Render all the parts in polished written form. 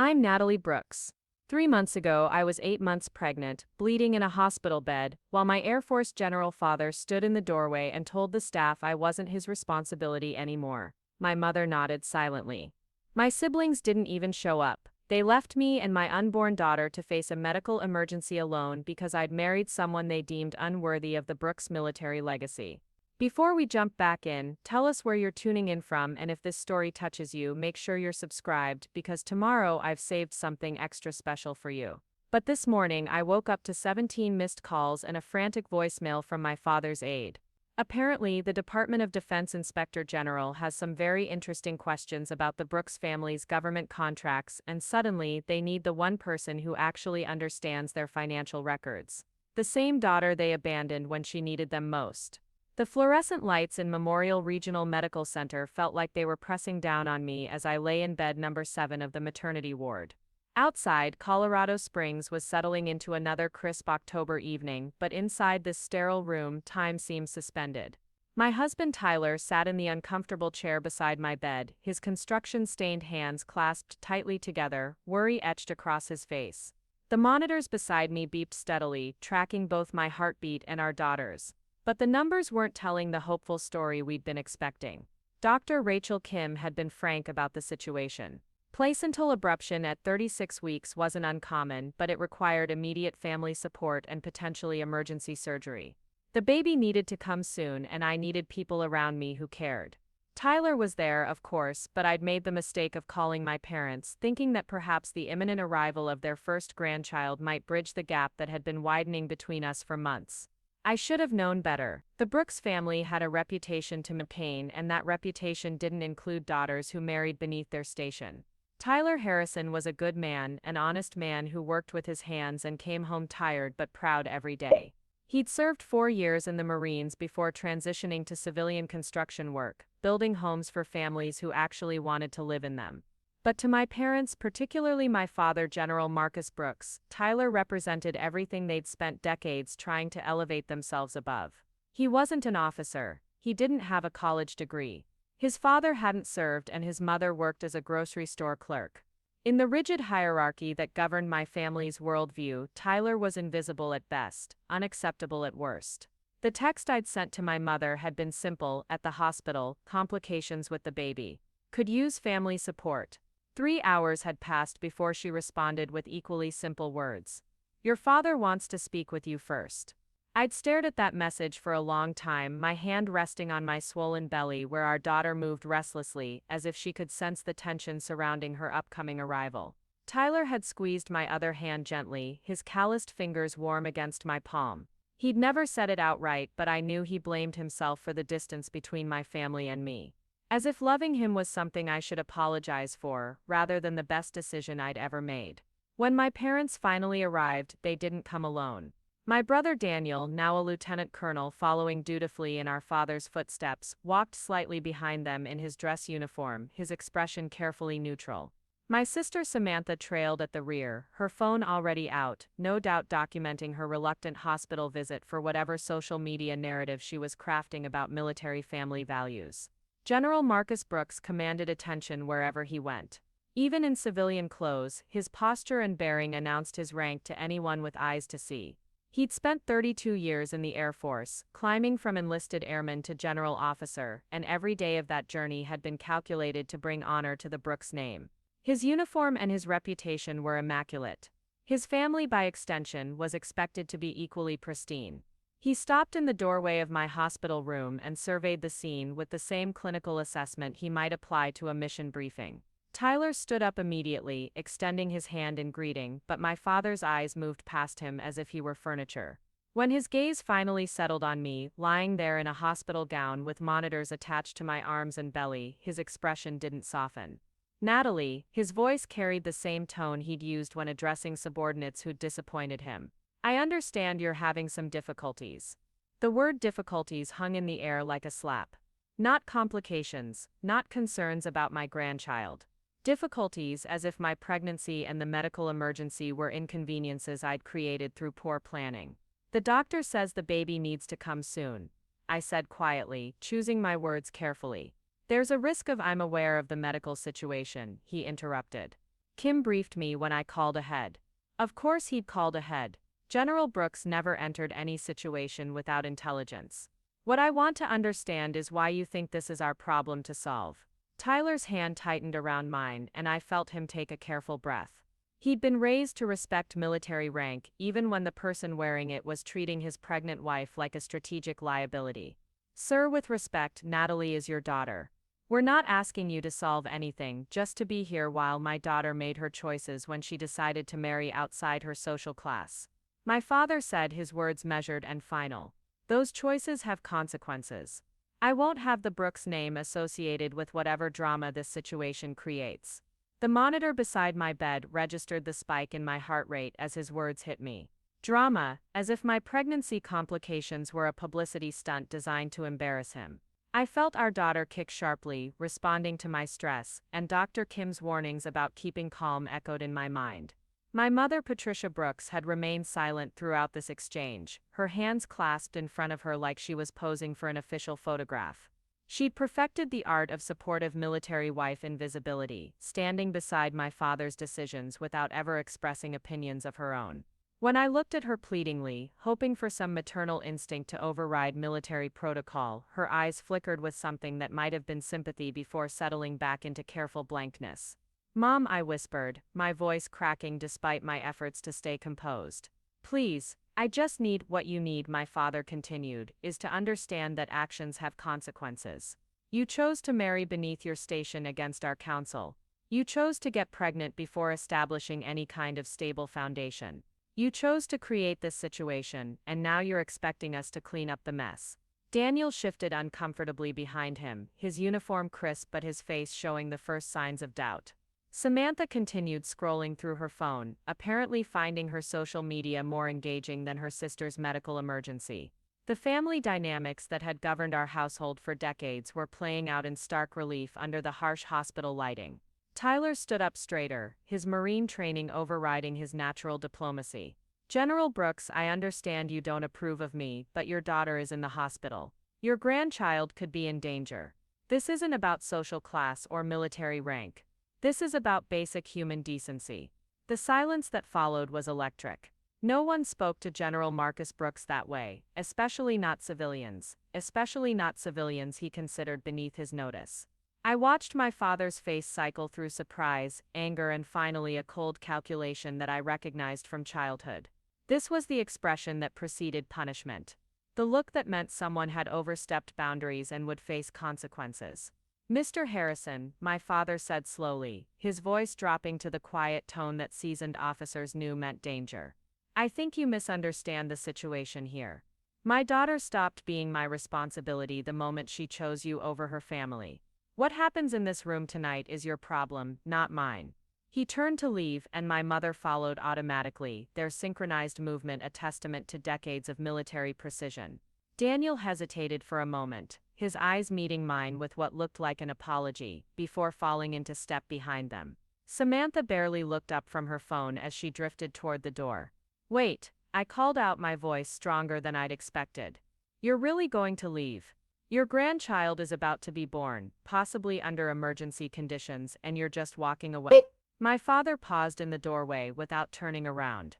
I'm Natalie Brooks. 3 months ago, I was 8 months pregnant, bleeding in a hospital bed, while my Air Force general father stood in the doorway and told the staff I wasn't his responsibility anymore. My mother nodded silently. My siblings didn't even show up. They left me and my unborn daughter to face a medical emergency alone because I'd married someone they deemed unworthy of the Brooks military legacy. Before we jump back in, tell us where you're tuning in from, and if this story touches you, make sure you're subscribed because tomorrow I've saved something extra special for you. But this morning I woke up to 17 missed calls and a frantic voicemail from my father's aide. Apparently, the Department of Defense Inspector General has some very interesting questions about the Brooks family's government contracts, and suddenly they need the one person who actually understands their financial records. The same daughter they abandoned when she needed them most. The fluorescent lights in Memorial Regional Medical Center felt like they were pressing down on me as I lay in bed number 7 of the maternity ward. Outside, Colorado Springs was settling into another crisp October evening, but inside this sterile room, time seemed suspended. My husband Tyler sat in the uncomfortable chair beside my bed, his construction-stained hands clasped tightly together, worry etched across his face. The monitors beside me beeped steadily, tracking both my heartbeat and our daughter's. But the numbers weren't telling the hopeful story we'd been expecting. Dr. Rachel Kim had been frank about the situation. Placental abruption at 36 weeks wasn't uncommon, but it required immediate family support and potentially emergency surgery. The baby needed to come soon, and I needed people around me who cared. Tyler was there, of course, but I'd made the mistake of calling my parents, thinking that perhaps the imminent arrival of their first grandchild might bridge the gap that had been widening between us for months. I should have known better. The Brooks family had a reputation to maintain, and that reputation didn't include daughters who married beneath their station. Tyler Harrison was a good man, an honest man who worked with his hands and came home tired but proud every day. He'd served 4 years in the Marines before transitioning to civilian construction work, building homes for families who actually wanted to live in them. But to my parents, particularly my father, General Marcus Brooks, Tyler represented everything they'd spent decades trying to elevate themselves above. He wasn't an officer. He didn't have a college degree. His father hadn't served and his mother worked as a grocery store clerk. In the rigid hierarchy that governed my family's worldview, Tyler was invisible at best, unacceptable at worst. The text I'd sent to my mother had been simple: at the hospital, complications with the baby. Could use family support. 3 hours had passed before she responded with equally simple words. Your father wants to speak with you first. I'd stared at that message for a long time, my hand resting on my swollen belly where our daughter moved restlessly, as if she could sense the tension surrounding her upcoming arrival. Tyler had squeezed my other hand gently, his calloused fingers warm against my palm. He'd never said it outright, but I knew he blamed himself for the distance between my family and me. As if loving him was something I should apologize for, rather than the best decision I'd ever made. When my parents finally arrived, they didn't come alone. My brother Daniel, now a lieutenant colonel following dutifully in our father's footsteps, walked slightly behind them in his dress uniform, his expression carefully neutral. My sister Samantha trailed at the rear, her phone already out, no doubt documenting her reluctant hospital visit for whatever social media narrative she was crafting about military family values. General Marcus Brooks commanded attention wherever he went. Even in civilian clothes, his posture and bearing announced his rank to anyone with eyes to see. He'd spent 32 years in the Air Force, climbing from enlisted airman to general officer, and every day of that journey had been calculated to bring honor to the Brooks name. His uniform and his reputation were immaculate. His family, by extension, was expected to be equally pristine. He stopped in the doorway of my hospital room and surveyed the scene with the same clinical assessment he might apply to a mission briefing. Tyler stood up immediately, extending his hand in greeting, but my father's eyes moved past him as if he were furniture. When his gaze finally settled on me, lying there in a hospital gown with monitors attached to my arms and belly, his expression didn't soften. Natalie, his voice carried the same tone he'd used when addressing subordinates who'd disappointed him. I understand you're having some difficulties. The word difficulties hung in the air like a slap. Not complications, not concerns about my grandchild. Difficulties, as if my pregnancy and the medical emergency were inconveniences I'd created through poor planning. The doctor says the baby needs to come soon, I said quietly, choosing my words carefully. There's a risk of I'm aware of the medical situation, he interrupted. Kim briefed me when I called ahead. Of course he'd called ahead. General Brooks never entered any situation without intelligence. What I want to understand is why you think this is our problem to solve. Tyler's hand tightened around mine, and I felt him take a careful breath. He'd been raised to respect military rank, even when the person wearing it was treating his pregnant wife like a strategic liability. Sir, with respect, Natalie is your daughter. We're not asking you to solve anything, just to be here while my daughter made her choices when she decided to marry outside her social class. My father said, his words measured and final. Those choices have consequences. I won't have the Brooks name associated with whatever drama this situation creates. The monitor beside my bed registered the spike in my heart rate as his words hit me. Drama, as if my pregnancy complications were a publicity stunt designed to embarrass him. I felt our daughter kick sharply, responding to my stress, and Dr. Kim's warnings about keeping calm echoed in my mind. My mother, Patricia Brooks, had remained silent throughout this exchange, her hands clasped in front of her like she was posing for an official photograph. She'd perfected the art of supportive military wife invisibility, standing beside my father's decisions without ever expressing opinions of her own. When I looked at her pleadingly, hoping for some maternal instinct to override military protocol, her eyes flickered with something that might have been sympathy before settling back into careful blankness. "Mom," I whispered, my voice cracking despite my efforts to stay composed. "Please, I just need what you need," my father continued, "is to understand that actions have consequences. You chose to marry beneath your station against our counsel. You chose to get pregnant before establishing any kind of stable foundation. You chose to create this situation, and now you're expecting us to clean up the mess." Daniel shifted uncomfortably behind him, his uniform crisp but his face showing the first signs of doubt. Samantha continued scrolling through her phone, apparently finding her social media more engaging than her sister's medical emergency. The family dynamics that had governed our household for decades were playing out in stark relief under the harsh hospital lighting. Tyler stood up straighter, his Marine training overriding his natural diplomacy. "General Brooks, I understand you don't approve of me, but your daughter is in the hospital. Your grandchild could be in danger. This isn't about social class or military rank. This is about basic human decency." The silence that followed was electric. No one spoke to General Marcus Brooks that way, especially not civilians he considered beneath his notice. I watched my father's face cycle through surprise, anger, and finally a cold calculation that I recognized from childhood. This was the expression that preceded punishment. The look that meant someone had overstepped boundaries and would face consequences. "Mr. Harrison," my father said slowly, his voice dropping to the quiet tone that seasoned officers knew meant danger. "I think you misunderstand the situation here. My daughter stopped being my responsibility the moment she chose you over her family. What happens in this room tonight is your problem, not mine." He turned to leave, and my mother followed automatically, their synchronized movement a testament to decades of military precision. Daniel hesitated for a moment, his eyes meeting mine with what looked like an apology, before falling into step behind them. Samantha barely looked up from her phone as she drifted toward the door. "Wait," I called out, my voice stronger than I'd expected. "You're really going to leave? Your grandchild is about to be born, possibly under emergency conditions, and you're just walking away?" My father paused in the doorway without turning around.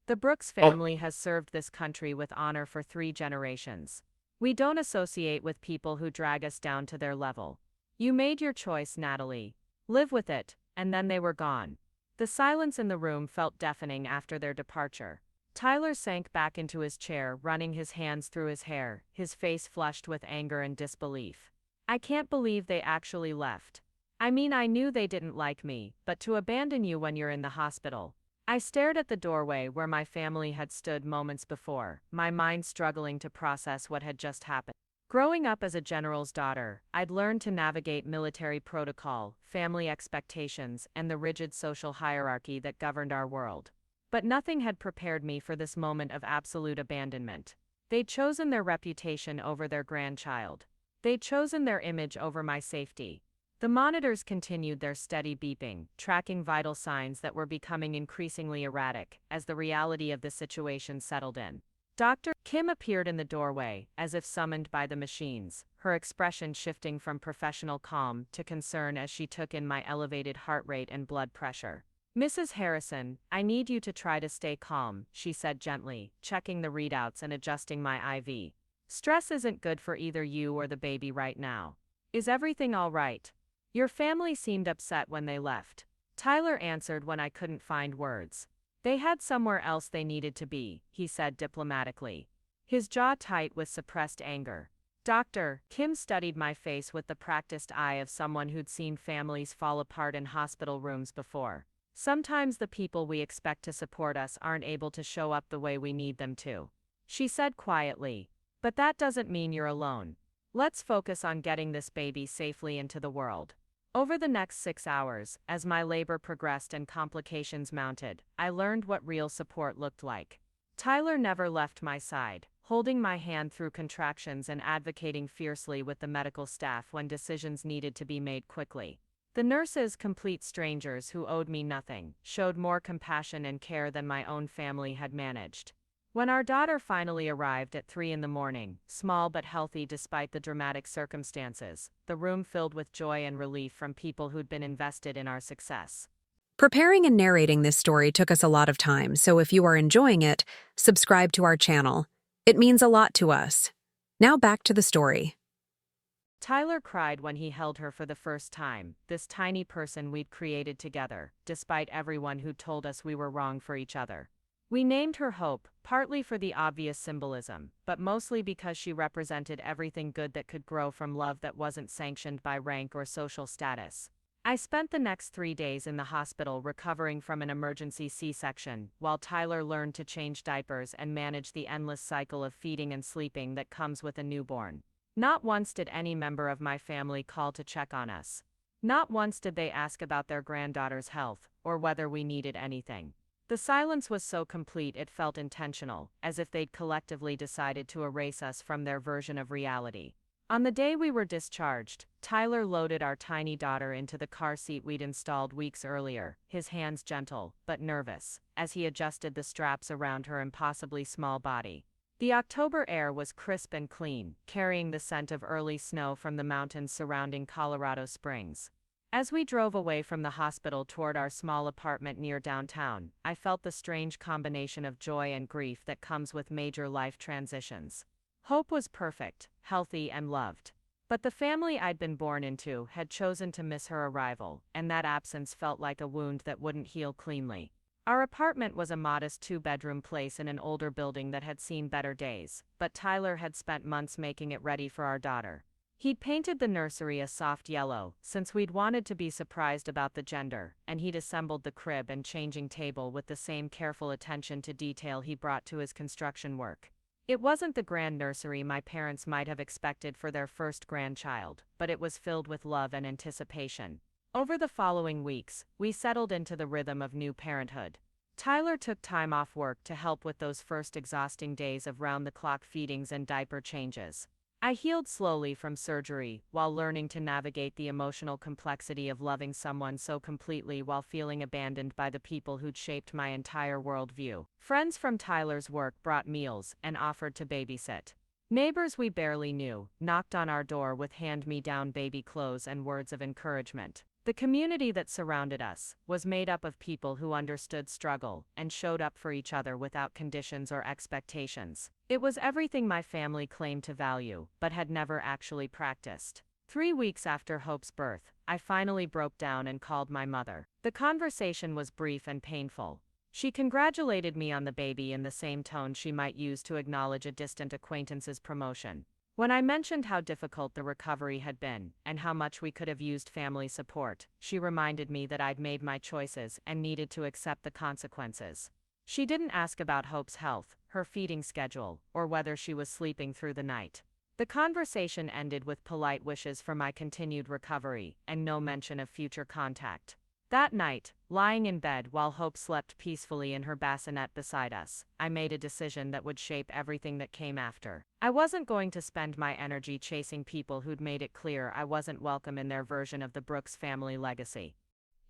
"The Brooks family has served this country with honor for 3 generations. We don't associate with people who drag us down to their level. You made your choice, Natalie. Live with it," and then they were gone. The silence in the room felt deafening after their departure. Tyler sank back into his chair, running his hands through his hair, his face flushed with anger and disbelief. "I can't believe they actually left. I mean, I knew they didn't like me, but to abandon you when you're in the hospital." I stared at the doorway where my family had stood moments before, my mind struggling to process what had just happened. Growing up as a general's daughter, I'd learned to navigate military protocol, family expectations, and the rigid social hierarchy that governed our world. But nothing had prepared me for this moment of absolute abandonment. They'd chosen their reputation over their grandchild. They'd chosen their image over my safety. The monitors continued their steady beeping, tracking vital signs that were becoming increasingly erratic as the reality of the situation settled in. Dr. Kim appeared in the doorway, as if summoned by the machines, her expression shifting from professional calm to concern as she took in my elevated heart rate and blood pressure. Mrs. Harrison, I need you to try to stay calm, she said gently, checking the readouts and adjusting my IV. Stress isn't good for either you or the baby right now. Is everything all right? Your family seemed upset when they left. Tyler answered when I couldn't find words. They had somewhere else they needed to be, he said diplomatically. His jaw tight with suppressed anger. Doctor, Kim studied my face with the practiced eye of someone who'd seen families fall apart in hospital rooms before. Sometimes the people we expect to support us aren't able to show up the way we need them to. She said quietly, but that doesn't mean you're alone. Let's focus on getting this baby safely into the world. Over the next 6 hours, as my labor progressed and complications mounted, I learned what real support looked like. Tyler never left my side, holding my hand through contractions and advocating fiercely with the medical staff when decisions needed to be made quickly. The nurses, complete strangers who owed me nothing, showed more compassion and care than my own family had managed. When our daughter finally arrived at 3 in the morning, small but healthy despite the dramatic circumstances, the room filled with joy and relief from people who'd been invested in our success. Preparing and narrating this story took us a lot of time, so if you are enjoying it, subscribe to our channel. It means a lot to us. Now back to the story. Tyler cried when he held her for the first time, this tiny person we'd created together, despite everyone who told us we were wrong for each other. We named her Hope, partly for the obvious symbolism, but mostly because she represented everything good that could grow from love that wasn't sanctioned by rank or social status. I spent the next 3 days in the hospital recovering from an emergency C-section, while Tyler learned to change diapers and manage the endless cycle of feeding and sleeping that comes with a newborn. Not once did any member of my family call to check on us. Not once did they ask about their granddaughter's health, or whether we needed anything. The silence was so complete it felt intentional, as if they'd collectively decided to erase us from their version of reality. On the day we were discharged, Tyler loaded our tiny daughter into the car seat we'd installed weeks earlier, his hands gentle, but nervous, as he adjusted the straps around her impossibly small body. The October air was crisp and clean, carrying the scent of early snow from the mountains surrounding Colorado Springs. As we drove away from the hospital toward our small apartment near downtown, I felt the strange combination of joy and grief that comes with major life transitions. Hope was perfect, healthy, and loved. But the family I'd been born into had chosen to miss her arrival, and that absence felt like a wound that wouldn't heal cleanly. Our apartment was a modest 2-bedroom place in an older building that had seen better days, but Tyler had spent months making it ready for our daughter. He'd painted the nursery a soft yellow, since we'd wanted to be surprised about the gender, and he'd assembled the crib and changing table with the same careful attention to detail he brought to his construction work. It wasn't the grand nursery my parents might have expected for their first grandchild, but it was filled with love and anticipation. Over the following weeks, we settled into the rhythm of new parenthood. Tyler took time off work to help with those first exhausting days of round-the-clock feedings and diaper changes. I healed slowly from surgery, while learning to navigate the emotional complexity of loving someone so completely while feeling abandoned by the people who'd shaped my entire worldview. Friends from Tyler's work brought meals and offered to babysit. Neighbors we barely knew knocked on our door with hand-me-down baby clothes and words of encouragement. The community that surrounded us was made up of people who understood struggle and showed up for each other without conditions or expectations. It was everything my family claimed to value, but had never actually practiced. 3 weeks after Hope's birth, I finally broke down and called my mother. The conversation was brief and painful. She congratulated me on the baby in the same tone she might use to acknowledge a distant acquaintance's promotion. When I mentioned how difficult the recovery had been, and how much we could have used family support, she reminded me that I'd made my choices and needed to accept the consequences. She didn't ask about Hope's health, her feeding schedule, or whether she was sleeping through the night. The conversation ended with polite wishes for my continued recovery, and no mention of future contact. That night, lying in bed while Hope slept peacefully in her bassinet beside us, I made a decision that would shape everything that came after. I wasn't going to spend my energy chasing people who'd made it clear I wasn't welcome in their version of the Brooks family legacy.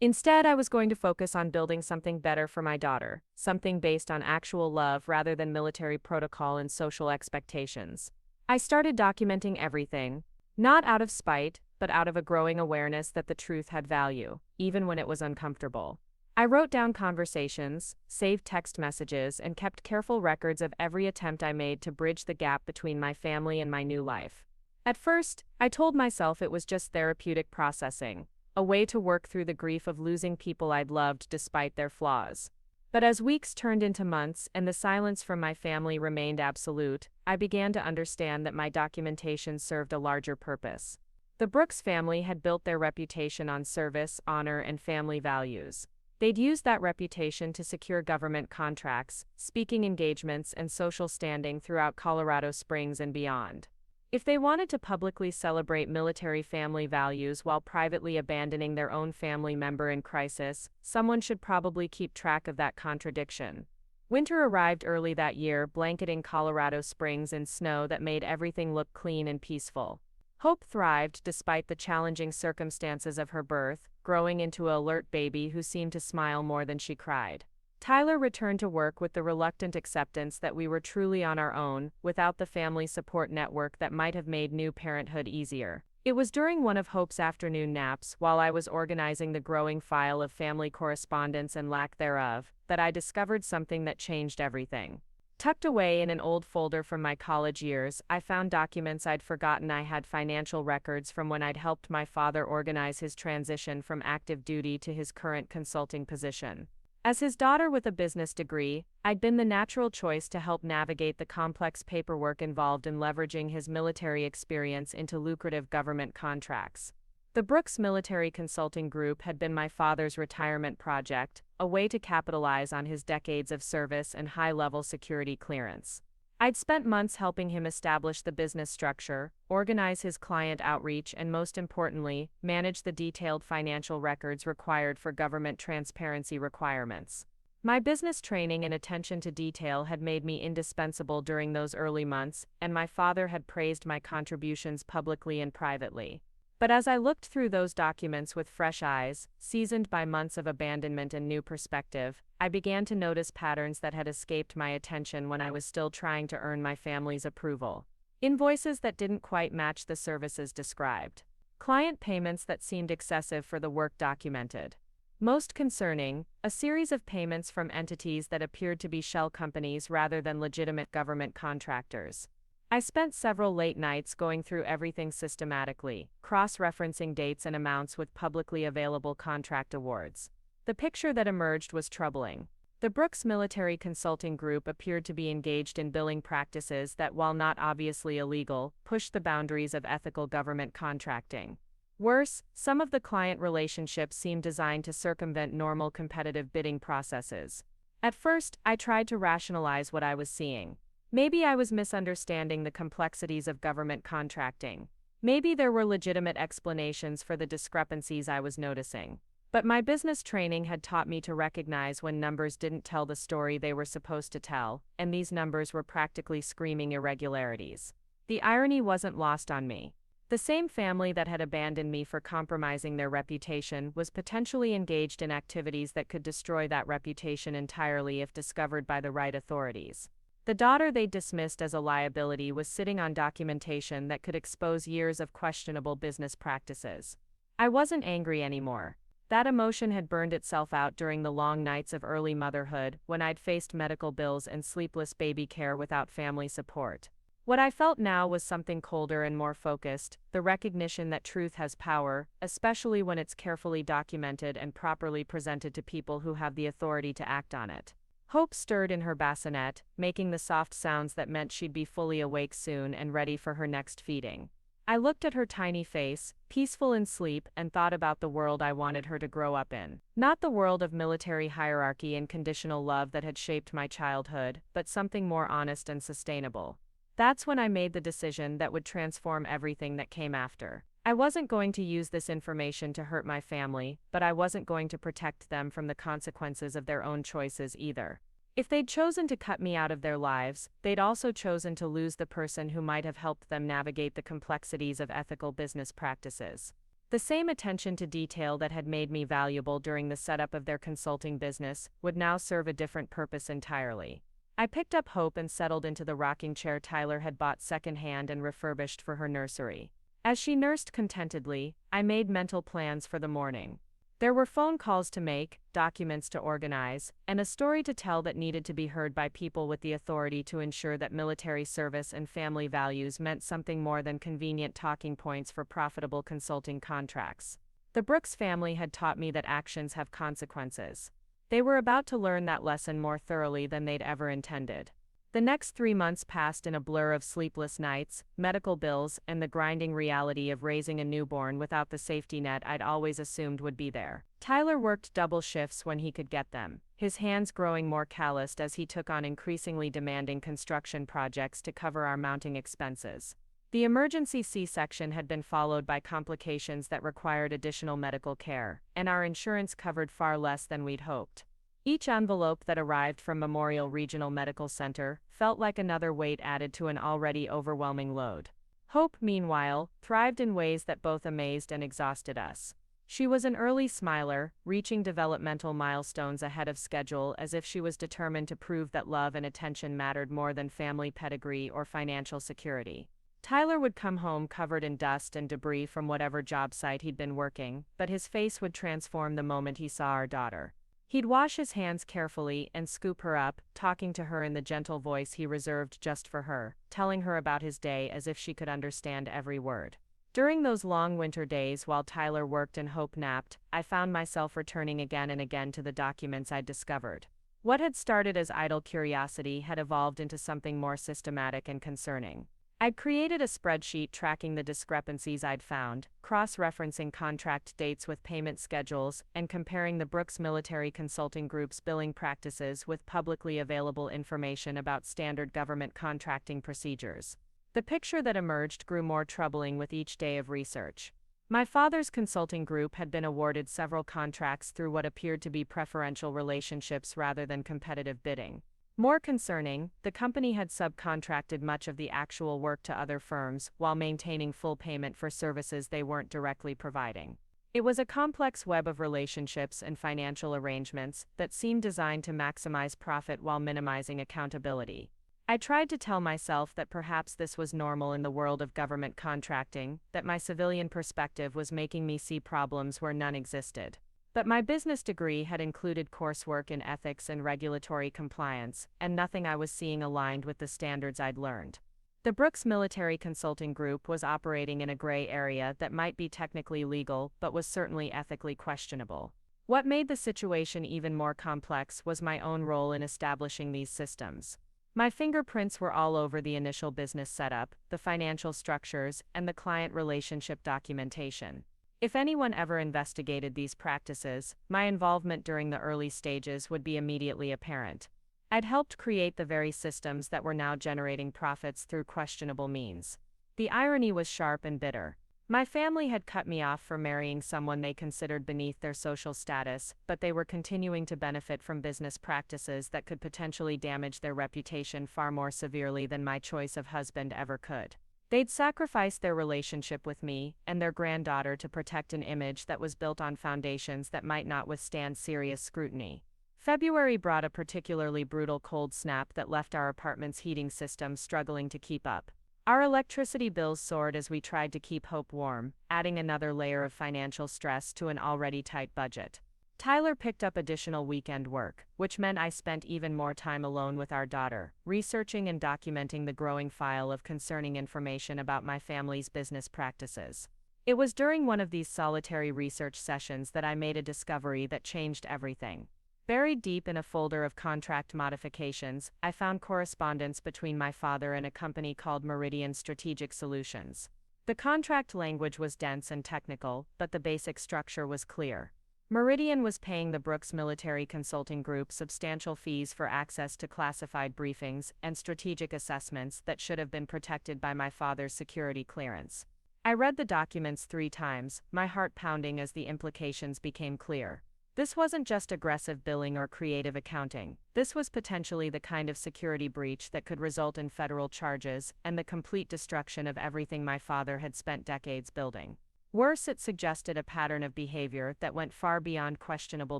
Instead, I was going to focus on building something better for my daughter, something based on actual love rather than military protocol and social expectations. I started documenting everything, not out of spite, but out of a growing awareness that the truth had value, even when it was uncomfortable. I wrote down conversations, saved text messages, and kept careful records of every attempt I made to bridge the gap between my family and my new life. At first, I told myself it was just therapeutic processing, a way to work through the grief of losing people I'd loved despite their flaws. But as weeks turned into months and the silence from my family remained absolute, I began to understand that my documentation served a larger purpose. The Brooks family had built their reputation on service, honor, and family values. They'd used that reputation to secure government contracts, speaking engagements, and social standing throughout Colorado Springs and beyond. If they wanted to publicly celebrate military family values while privately abandoning their own family member in crisis, someone should probably keep track of that contradiction. Winter arrived early that year, blanketing Colorado Springs in snow that made everything look clean and peaceful. Hope thrived despite the challenging circumstances of her birth, growing into an alert baby who seemed to smile more than she cried. Tyler returned to work with the reluctant acceptance that we were truly on our own, without the family support network that might have made new parenthood easier. It was during one of Hope's afternoon naps, while I was organizing the growing file of family correspondence and lack thereof, that I discovered something that changed everything. Tucked away in an old folder from my college years, I found documents I'd forgotten. I had financial records from when I'd helped my father organize his transition from active duty to his current consulting position. As his daughter with a business degree, I'd been the natural choice to help navigate the complex paperwork involved in leveraging his military experience into lucrative government contracts. The Brooks Military Consulting Group had been my father's retirement project, a way to capitalize on his decades of service and high-level security clearance. I'd spent months helping him establish the business structure, organize his client outreach, and most importantly, manage the detailed financial records required for government transparency requirements. My business training and attention to detail had made me indispensable during those early months, and my father had praised my contributions publicly and privately. But as I looked through those documents with fresh eyes, seasoned by months of abandonment and new perspective, I began to notice patterns that had escaped my attention when I was still trying to earn my family's approval. Invoices that didn't quite match the services described. Client payments that seemed excessive for the work documented. Most concerning, a series of payments from entities that appeared to be shell companies rather than legitimate government contractors. I spent several late nights going through everything systematically, cross-referencing dates and amounts with publicly available contract awards. The picture that emerged was troubling. The Brooks Military Consulting Group appeared to be engaged in billing practices that, while not obviously illegal, pushed the boundaries of ethical government contracting. Worse, some of the client relationships seemed designed to circumvent normal competitive bidding processes. At first, I tried to rationalize what I was seeing. Maybe I was misunderstanding the complexities of government contracting. Maybe there were legitimate explanations for the discrepancies I was noticing. But my business training had taught me to recognize when numbers didn't tell the story they were supposed to tell, and these numbers were practically screaming irregularities. The irony wasn't lost on me. The same family that had abandoned me for compromising their reputation was potentially engaged in activities that could destroy that reputation entirely if discovered by the right authorities. The daughter they dismissed as a liability was sitting on documentation that could expose years of questionable business practices. I wasn't angry anymore. That emotion had burned itself out during the long nights of early motherhood, when I'd faced medical bills and sleepless baby care without family support. What I felt now was something colder and more focused, the recognition that truth has power, especially when it's carefully documented and properly presented to people who have the authority to act on it. Hope stirred in her bassinet, making the soft sounds that meant she'd be fully awake soon and ready for her next feeding. I looked at her tiny face, peaceful in sleep, and thought about the world I wanted her to grow up in. Not the world of military hierarchy and conditional love that had shaped my childhood, but something more honest and sustainable. That's when I made the decision that would transform everything that came after. I wasn't going to use this information to hurt my family, but I wasn't going to protect them from the consequences of their own choices either. If they'd chosen to cut me out of their lives, they'd also chosen to lose the person who might have helped them navigate the complexities of ethical business practices. The same attention to detail that had made me valuable during the setup of their consulting business would now serve a different purpose entirely. I picked up Hope and settled into the rocking chair Tyler had bought secondhand and refurbished for her nursery. As she nursed contentedly, I made mental plans for the morning. There were phone calls to make, documents to organize, and a story to tell that needed to be heard by people with the authority to ensure that military service and family values meant something more than convenient talking points for profitable consulting contracts. The Brooks family had taught me that actions have consequences. They were about to learn that lesson more thoroughly than they'd ever intended. The next 3 months passed in a blur of sleepless nights, medical bills, and the grinding reality of raising a newborn without the safety net I'd always assumed would be there. Tyler worked double shifts when he could get them, his hands growing more calloused as he took on increasingly demanding construction projects to cover our mounting expenses. The emergency C-section had been followed by complications that required additional medical care, and our insurance covered far less than we'd hoped. Each envelope that arrived from Memorial Regional Medical Center felt like another weight added to an already overwhelming load. Hope, meanwhile, thrived in ways that both amazed and exhausted us. She was an early smiler, reaching developmental milestones ahead of schedule as if she was determined to prove that love and attention mattered more than family pedigree or financial security. Tyler would come home covered in dust and debris from whatever job site he'd been working, but his face would transform the moment he saw our daughter. He'd wash his hands carefully and scoop her up, talking to her in the gentle voice he reserved just for her, telling her about his day as if she could understand every word. During those long winter days while Tyler worked and Hope napped, I found myself returning again and again to the documents I'd discovered. What had started as idle curiosity had evolved into something more systematic and concerning. I'd created a spreadsheet tracking the discrepancies I'd found, cross-referencing contract dates with payment schedules, and comparing the Brooks Military Consulting Group's billing practices with publicly available information about standard government contracting procedures. The picture that emerged grew more troubling with each day of research. My father's consulting group had been awarded several contracts through what appeared to be preferential relationships rather than competitive bidding. More concerning, the company had subcontracted much of the actual work to other firms while maintaining full payment for services they weren't directly providing. It was a complex web of relationships and financial arrangements that seemed designed to maximize profit while minimizing accountability. I tried to tell myself that perhaps this was normal in the world of government contracting, that my civilian perspective was making me see problems where none existed. But my business degree had included coursework in ethics and regulatory compliance, and nothing I was seeing aligned with the standards I'd learned. The Brooks Military Consulting Group was operating in a gray area that might be technically legal but was certainly ethically questionable. What made the situation even more complex was my own role in establishing these systems. My fingerprints were all over the initial business setup, the financial structures, and the client relationship documentation. If anyone ever investigated these practices, my involvement during the early stages would be immediately apparent. I'd helped create the very systems that were now generating profits through questionable means. The irony was sharp and bitter. My family had cut me off from marrying someone they considered beneath their social status, but they were continuing to benefit from business practices that could potentially damage their reputation far more severely than my choice of husband ever could. They'd sacrificed their relationship with me and their granddaughter to protect an image that was built on foundations that might not withstand serious scrutiny. February brought a particularly brutal cold snap that left our apartment's heating system struggling to keep up. Our electricity bills soared as we tried to keep Hope warm, adding another layer of financial stress to an already tight budget. Tyler picked up additional weekend work, which meant I spent even more time alone with our daughter, researching and documenting the growing file of concerning information about my family's business practices. It was during one of these solitary research sessions that I made a discovery that changed everything. Buried deep in a folder of contract modifications, I found correspondence between my father and a company called Meridian Strategic Solutions. The contract language was dense and technical, but the basic structure was clear. Meridian was paying the Brooks Military Consulting Group substantial fees for access to classified briefings and strategic assessments that should have been protected by my father's security clearance. I read the documents 3 times, my heart pounding as the implications became clear. This wasn't just aggressive billing or creative accounting. This was potentially the kind of security breach that could result in federal charges and the complete destruction of everything my father had spent decades building. Worse, it suggested a pattern of behavior that went far beyond questionable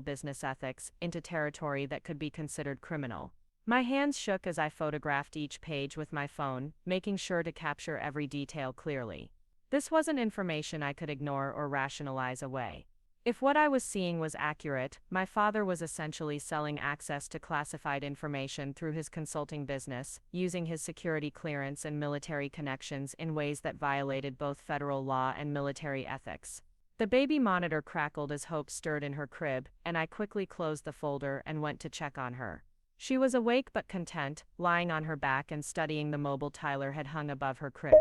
business ethics into territory that could be considered criminal. My hands shook as I photographed each page with my phone, making sure to capture every detail clearly. This wasn't information I could ignore or rationalize away. If what I was seeing was accurate, my father was essentially selling access to classified information through his consulting business, using his security clearance and military connections in ways that violated both federal law and military ethics. The baby monitor crackled as hope stirred in her crib, and I quickly closed the folder and went to check on her. She was awake but content, lying on her back and studying the mobile Tyler had hung above her crib.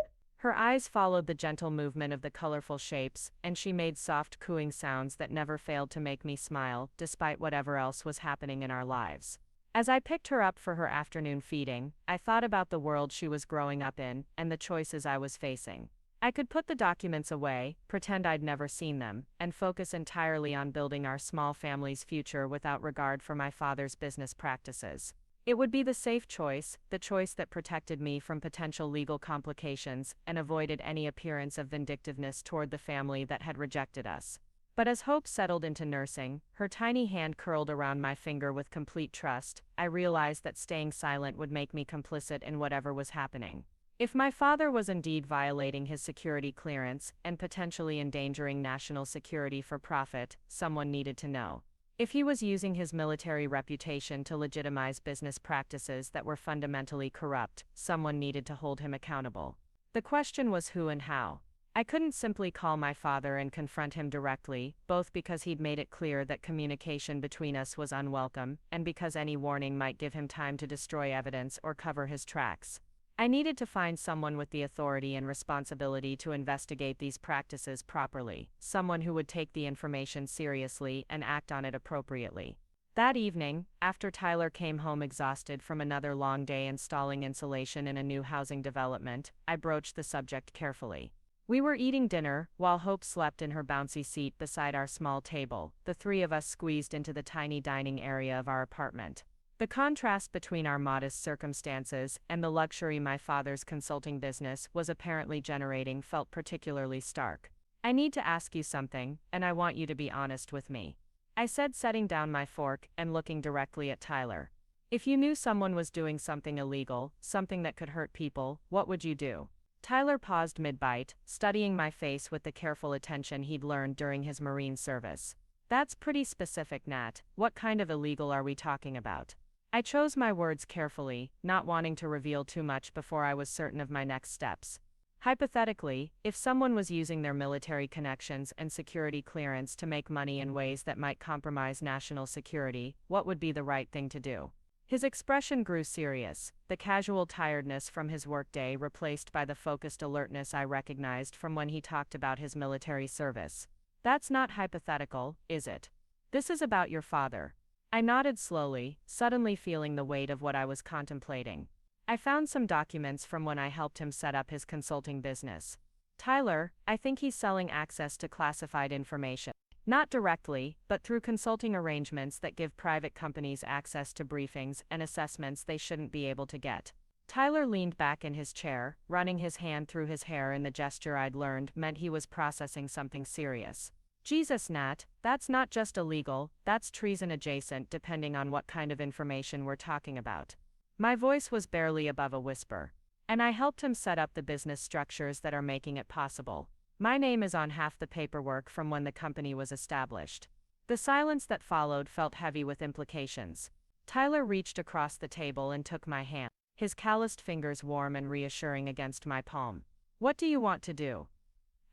Her eyes followed the gentle movement of the colorful shapes, and she made soft cooing sounds that never failed to make me smile, despite whatever else was happening in our lives. As I picked her up for her afternoon feeding, I thought about the world she was growing up in, and the choices I was facing. I could put the documents away, pretend I'd never seen them, and focus entirely on building our small family's future without regard for my father's business practices. It would be the safe choice, the choice that protected me from potential legal complications and avoided any appearance of vindictiveness toward the family that had rejected us. But as Hope settled into nursing, her tiny hand curled around my finger with complete trust, I realized that staying silent would make me complicit in whatever was happening. If my father was indeed violating his security clearance and potentially endangering national security for profit, someone needed to know. If he was using his military reputation to legitimize business practices that were fundamentally corrupt, someone needed to hold him accountable. The question was who and how. I couldn't simply call my father and confront him directly, both because he'd made it clear that communication between us was unwelcome, and because any warning might give him time to destroy evidence or cover his tracks. I needed to find someone with the authority and responsibility to investigate these practices properly, someone who would take the information seriously and act on it appropriately. That evening, after Tyler came home exhausted from another long day installing insulation in a new housing development, I broached the subject carefully. We were eating dinner, while Hope slept in her bouncy seat beside our small table, the three of us squeezed into the tiny dining area of our apartment. The contrast between our modest circumstances and the luxury my father's consulting business was apparently generating felt particularly stark. I need to ask you something, and I want you to be honest with me. I said, setting down my fork and looking directly at Tyler. If you knew someone was doing something illegal, something that could hurt people, what would you do? Tyler paused mid-bite, studying my face with the careful attention he'd learned during his Marine service. That's pretty specific, Nat. What kind of illegal are we talking about? I chose my words carefully, not wanting to reveal too much before I was certain of my next steps. Hypothetically, if someone was using their military connections and security clearance to make money in ways that might compromise national security, what would be the right thing to do? His expression grew serious, the casual tiredness from his workday replaced by the focused alertness I recognized from when he talked about his military service. That's not hypothetical, is it? This is about your father. I nodded slowly, suddenly feeling the weight of what I was contemplating. I found some documents from when I helped him set up his consulting business. Tyler, I think he's selling access to classified information. Not directly, but through consulting arrangements that give private companies access to briefings and assessments they shouldn't be able to get. Tyler leaned back in his chair, running his hand through his hair in the gesture I'd learned meant he was processing something serious. Jesus, Nat, that's not just illegal, that's treason adjacent depending on what kind of information we're talking about. My voice was barely above a whisper. And I helped him set up the business structures that are making it possible. My name is on half the paperwork from when the company was established. The silence that followed felt heavy with implications. Tyler reached across the table and took my hand, his calloused fingers warm and reassuring against my palm. What do you want to do?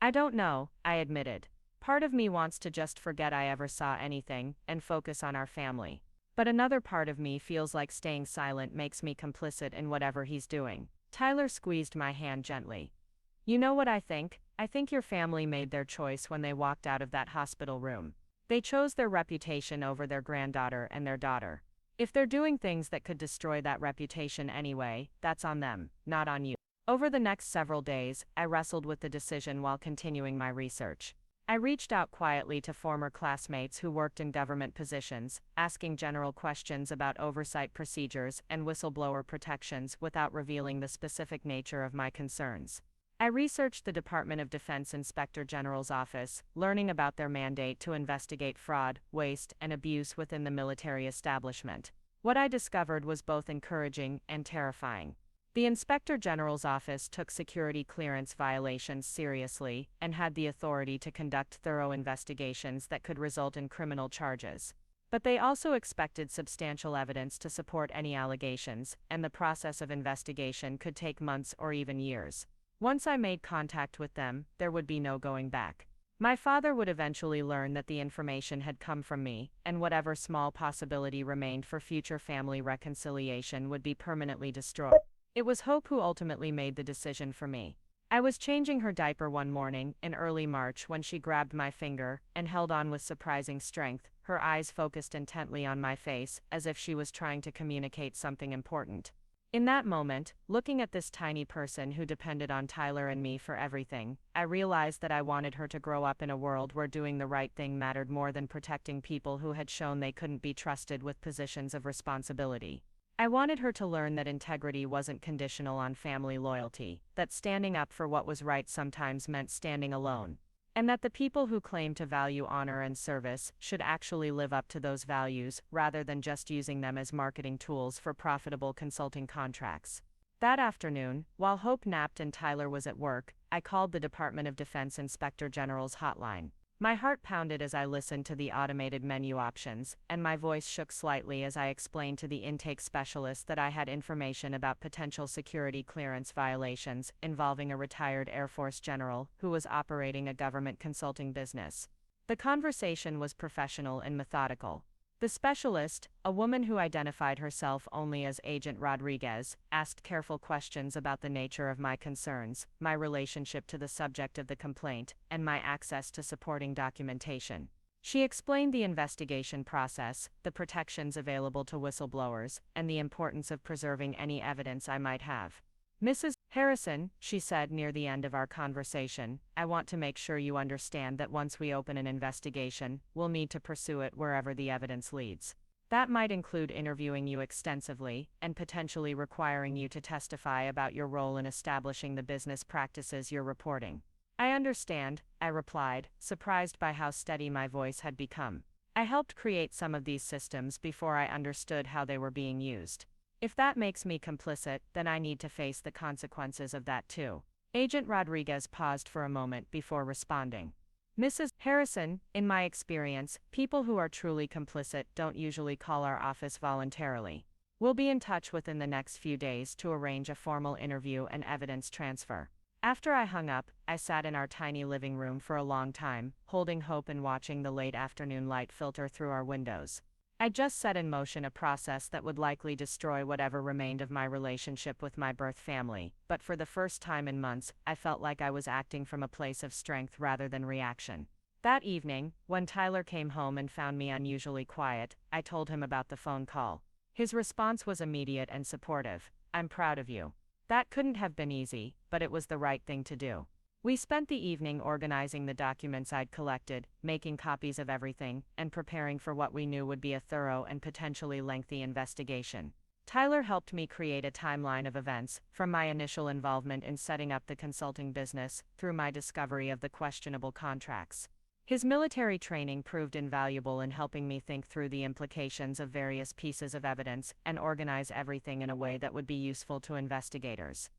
I don't know, I admitted. Part of me wants to just forget I ever saw anything and focus on our family. But another part of me feels like staying silent makes me complicit in whatever he's doing. Tyler squeezed my hand gently. You know what I think? I think your family made their choice when they walked out of that hospital room. They chose their reputation over their granddaughter and their daughter. If they're doing things that could destroy that reputation anyway, that's on them, not on you. Over the next several days, I wrestled with the decision while continuing my research. I reached out quietly to former classmates who worked in government positions, asking general questions about oversight procedures and whistleblower protections without revealing the specific nature of my concerns. I researched the Department of Defense Inspector General's office, learning about their mandate to investigate fraud, waste, and abuse within the military establishment. What I discovered was both encouraging and terrifying. The Inspector General's office took security clearance violations seriously and had the authority to conduct thorough investigations that could result in criminal charges. But they also expected substantial evidence to support any allegations, and the process of investigation could take months or even years. Once I made contact with them, there would be no going back. My father would eventually learn that the information had come from me, and whatever small possibility remained for future family reconciliation would be permanently destroyed. It was Hope who ultimately made the decision for me. I was changing her diaper one morning in early March when she grabbed my finger and held on with surprising strength, her eyes focused intently on my face as if she was trying to communicate something important. In that moment, looking at this tiny person who depended on Tyler and me for everything, I realized that I wanted her to grow up in a world where doing the right thing mattered more than protecting people who had shown they couldn't be trusted with positions of responsibility. I wanted her to learn that integrity wasn't conditional on family loyalty, that standing up for what was right sometimes meant standing alone, and that the people who claim to value honor and service should actually live up to those values rather than just using them as marketing tools for profitable consulting contracts. That afternoon, while Hope napped and Tyler was at work, I called the Department of Defense Inspector General's hotline. My heart pounded as I listened to the automated menu options, and my voice shook slightly as I explained to the intake specialist that I had information about potential security clearance violations involving a retired Air Force general who was operating a government consulting business. The conversation was professional and methodical. The specialist, a woman who identified herself only as Agent Rodriguez, asked careful questions about the nature of my concerns, my relationship to the subject of the complaint, and my access to supporting documentation. She explained the investigation process, the protections available to whistleblowers, and the importance of preserving any evidence I might have. "Mrs. Harrison," she said near the end of our conversation, "I want to make sure you understand that once we open an investigation, we'll need to pursue it wherever the evidence leads. That might include interviewing you extensively, and potentially requiring you to testify about your role in establishing the business practices you're reporting." "I understand," I replied, surprised by how steady my voice had become. I helped create some of these systems before I understood how they were being used. If that makes me complicit, then I need to face the consequences of that too. Agent Rodriguez paused for a moment before responding. "Mrs. Harrison, in my experience, people who are truly complicit don't usually call our office voluntarily. We'll be in touch within the next few days to arrange a formal interview and evidence transfer." After I hung up, I sat in our tiny living room for a long time, holding Hope and watching the late afternoon light filter through our windows. I just set in motion a process that would likely destroy whatever remained of my relationship with my birth family, but for the first time in months, I felt like I was acting from a place of strength rather than reaction. That evening, when Tyler came home and found me unusually quiet, I told him about the phone call. His response was immediate and supportive. "I'm proud of you. That couldn't have been easy, but it was the right thing to do." We spent the evening organizing the documents I'd collected, making copies of everything, and preparing for what we knew would be a thorough and potentially lengthy investigation. Tyler helped me create a timeline of events, from my initial involvement in setting up the consulting business, through my discovery of the questionable contracts. His military training proved invaluable in helping me think through the implications of various pieces of evidence and organize everything in a way that would be useful to investigators.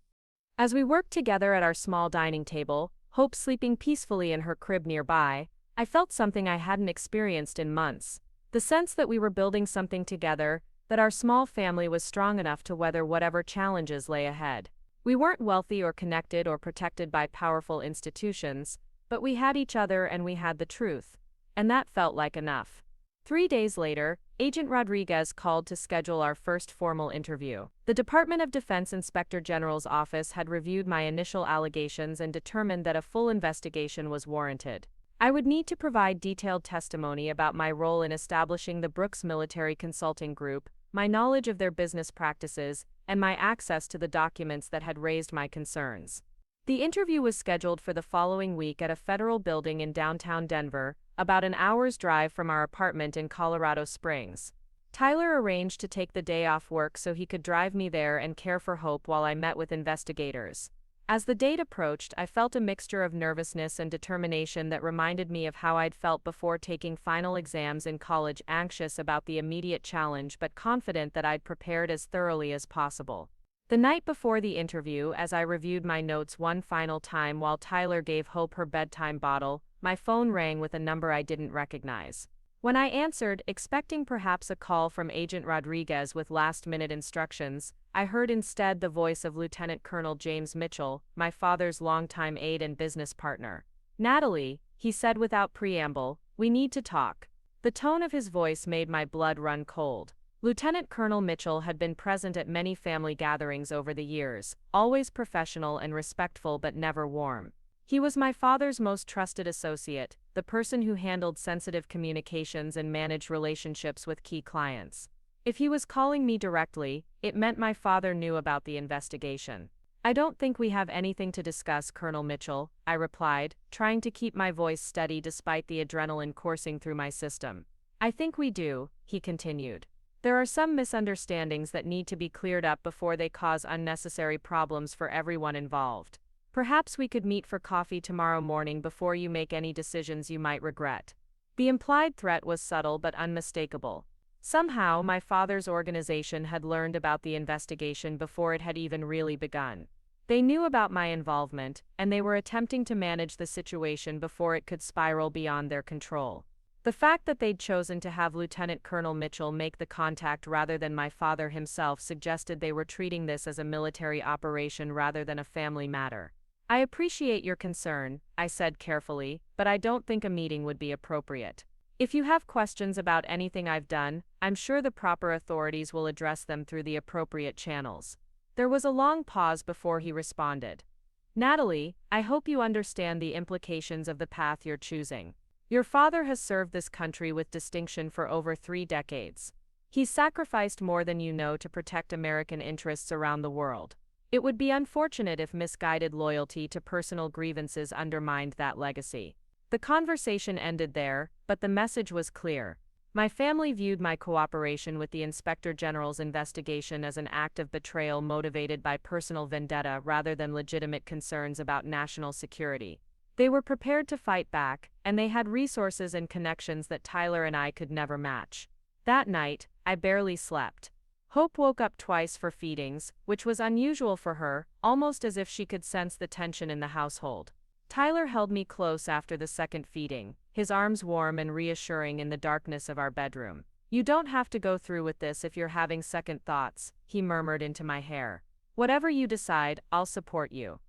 As we worked together at our small dining table, Hope sleeping peacefully in her crib nearby, I felt something I hadn't experienced in months. The sense that we were building something together, that our small family was strong enough to weather whatever challenges lay ahead. We weren't wealthy or connected or protected by powerful institutions, but we had each other and we had the truth. And that felt like enough. 3 days later, Agent Rodriguez called to schedule our first formal interview. The Department of Defense Inspector General's office had reviewed my initial allegations and determined that a full investigation was warranted. I would need to provide detailed testimony about my role in establishing the Brooks Military Consulting Group, my knowledge of their business practices, and my access to the documents that had raised my concerns. The interview was scheduled for the following week at a federal building in downtown Denver, about an hour's drive from our apartment in Colorado Springs. Tyler arranged to take the day off work so he could drive me there and care for Hope while I met with investigators. As the date approached, I felt a mixture of nervousness and determination that reminded me of how I'd felt before taking final exams in college, anxious about the immediate challenge but confident that I'd prepared as thoroughly as possible. The night before the interview, as I reviewed my notes one final time while Tyler gave Hope her bedtime bottle, my phone rang with a number I didn't recognize. When I answered, expecting perhaps a call from Agent Rodriguez with last-minute instructions, I heard instead the voice of Lieutenant Colonel James Mitchell, my father's longtime aide and business partner. "Natalie," he said without preamble, "we need to talk." The tone of his voice made my blood run cold. Lieutenant Colonel Mitchell had been present at many family gatherings over the years, always professional and respectful but never warm. He was my father's most trusted associate, the person who handled sensitive communications and managed relationships with key clients. If he was calling me directly, it meant my father knew about the investigation. "I don't think we have anything to discuss, Colonel Mitchell," I replied, trying to keep my voice steady despite the adrenaline coursing through my system. "I think we do," he continued. "There are some misunderstandings that need to be cleared up before they cause unnecessary problems for everyone involved. Perhaps we could meet for coffee tomorrow morning before you make any decisions you might regret." The implied threat was subtle but unmistakable. Somehow, my father's organization had learned about the investigation before it had even really begun. They knew about my involvement, and they were attempting to manage the situation before it could spiral beyond their control. The fact that they'd chosen to have Lieutenant Colonel Mitchell make the contact rather than my father himself suggested they were treating this as a military operation rather than a family matter. "I appreciate your concern," I said carefully, "but I don't think a meeting would be appropriate. If you have questions about anything I've done, I'm sure the proper authorities will address them through the appropriate channels." There was a long pause before he responded. "Natalie, I hope you understand the implications of the path you're choosing. Your father has served this country with distinction for over 3 decades. He's sacrificed more than you know to protect American interests around the world. It would be unfortunate if misguided loyalty to personal grievances undermined that legacy." The conversation ended there, but the message was clear. My family viewed my cooperation with the Inspector General's investigation as an act of betrayal motivated by personal vendetta rather than legitimate concerns about national security. They were prepared to fight back, and they had resources and connections that Tyler and I could never match. That night, I barely slept. Hope woke up twice for feedings, which was unusual for her, almost as if she could sense the tension in the household. Tyler held me close after the second feeding, his arms warm and reassuring in the darkness of our bedroom. "You don't have to go through with this if you're having second thoughts," he murmured into my hair. "Whatever you decide, I'll support you."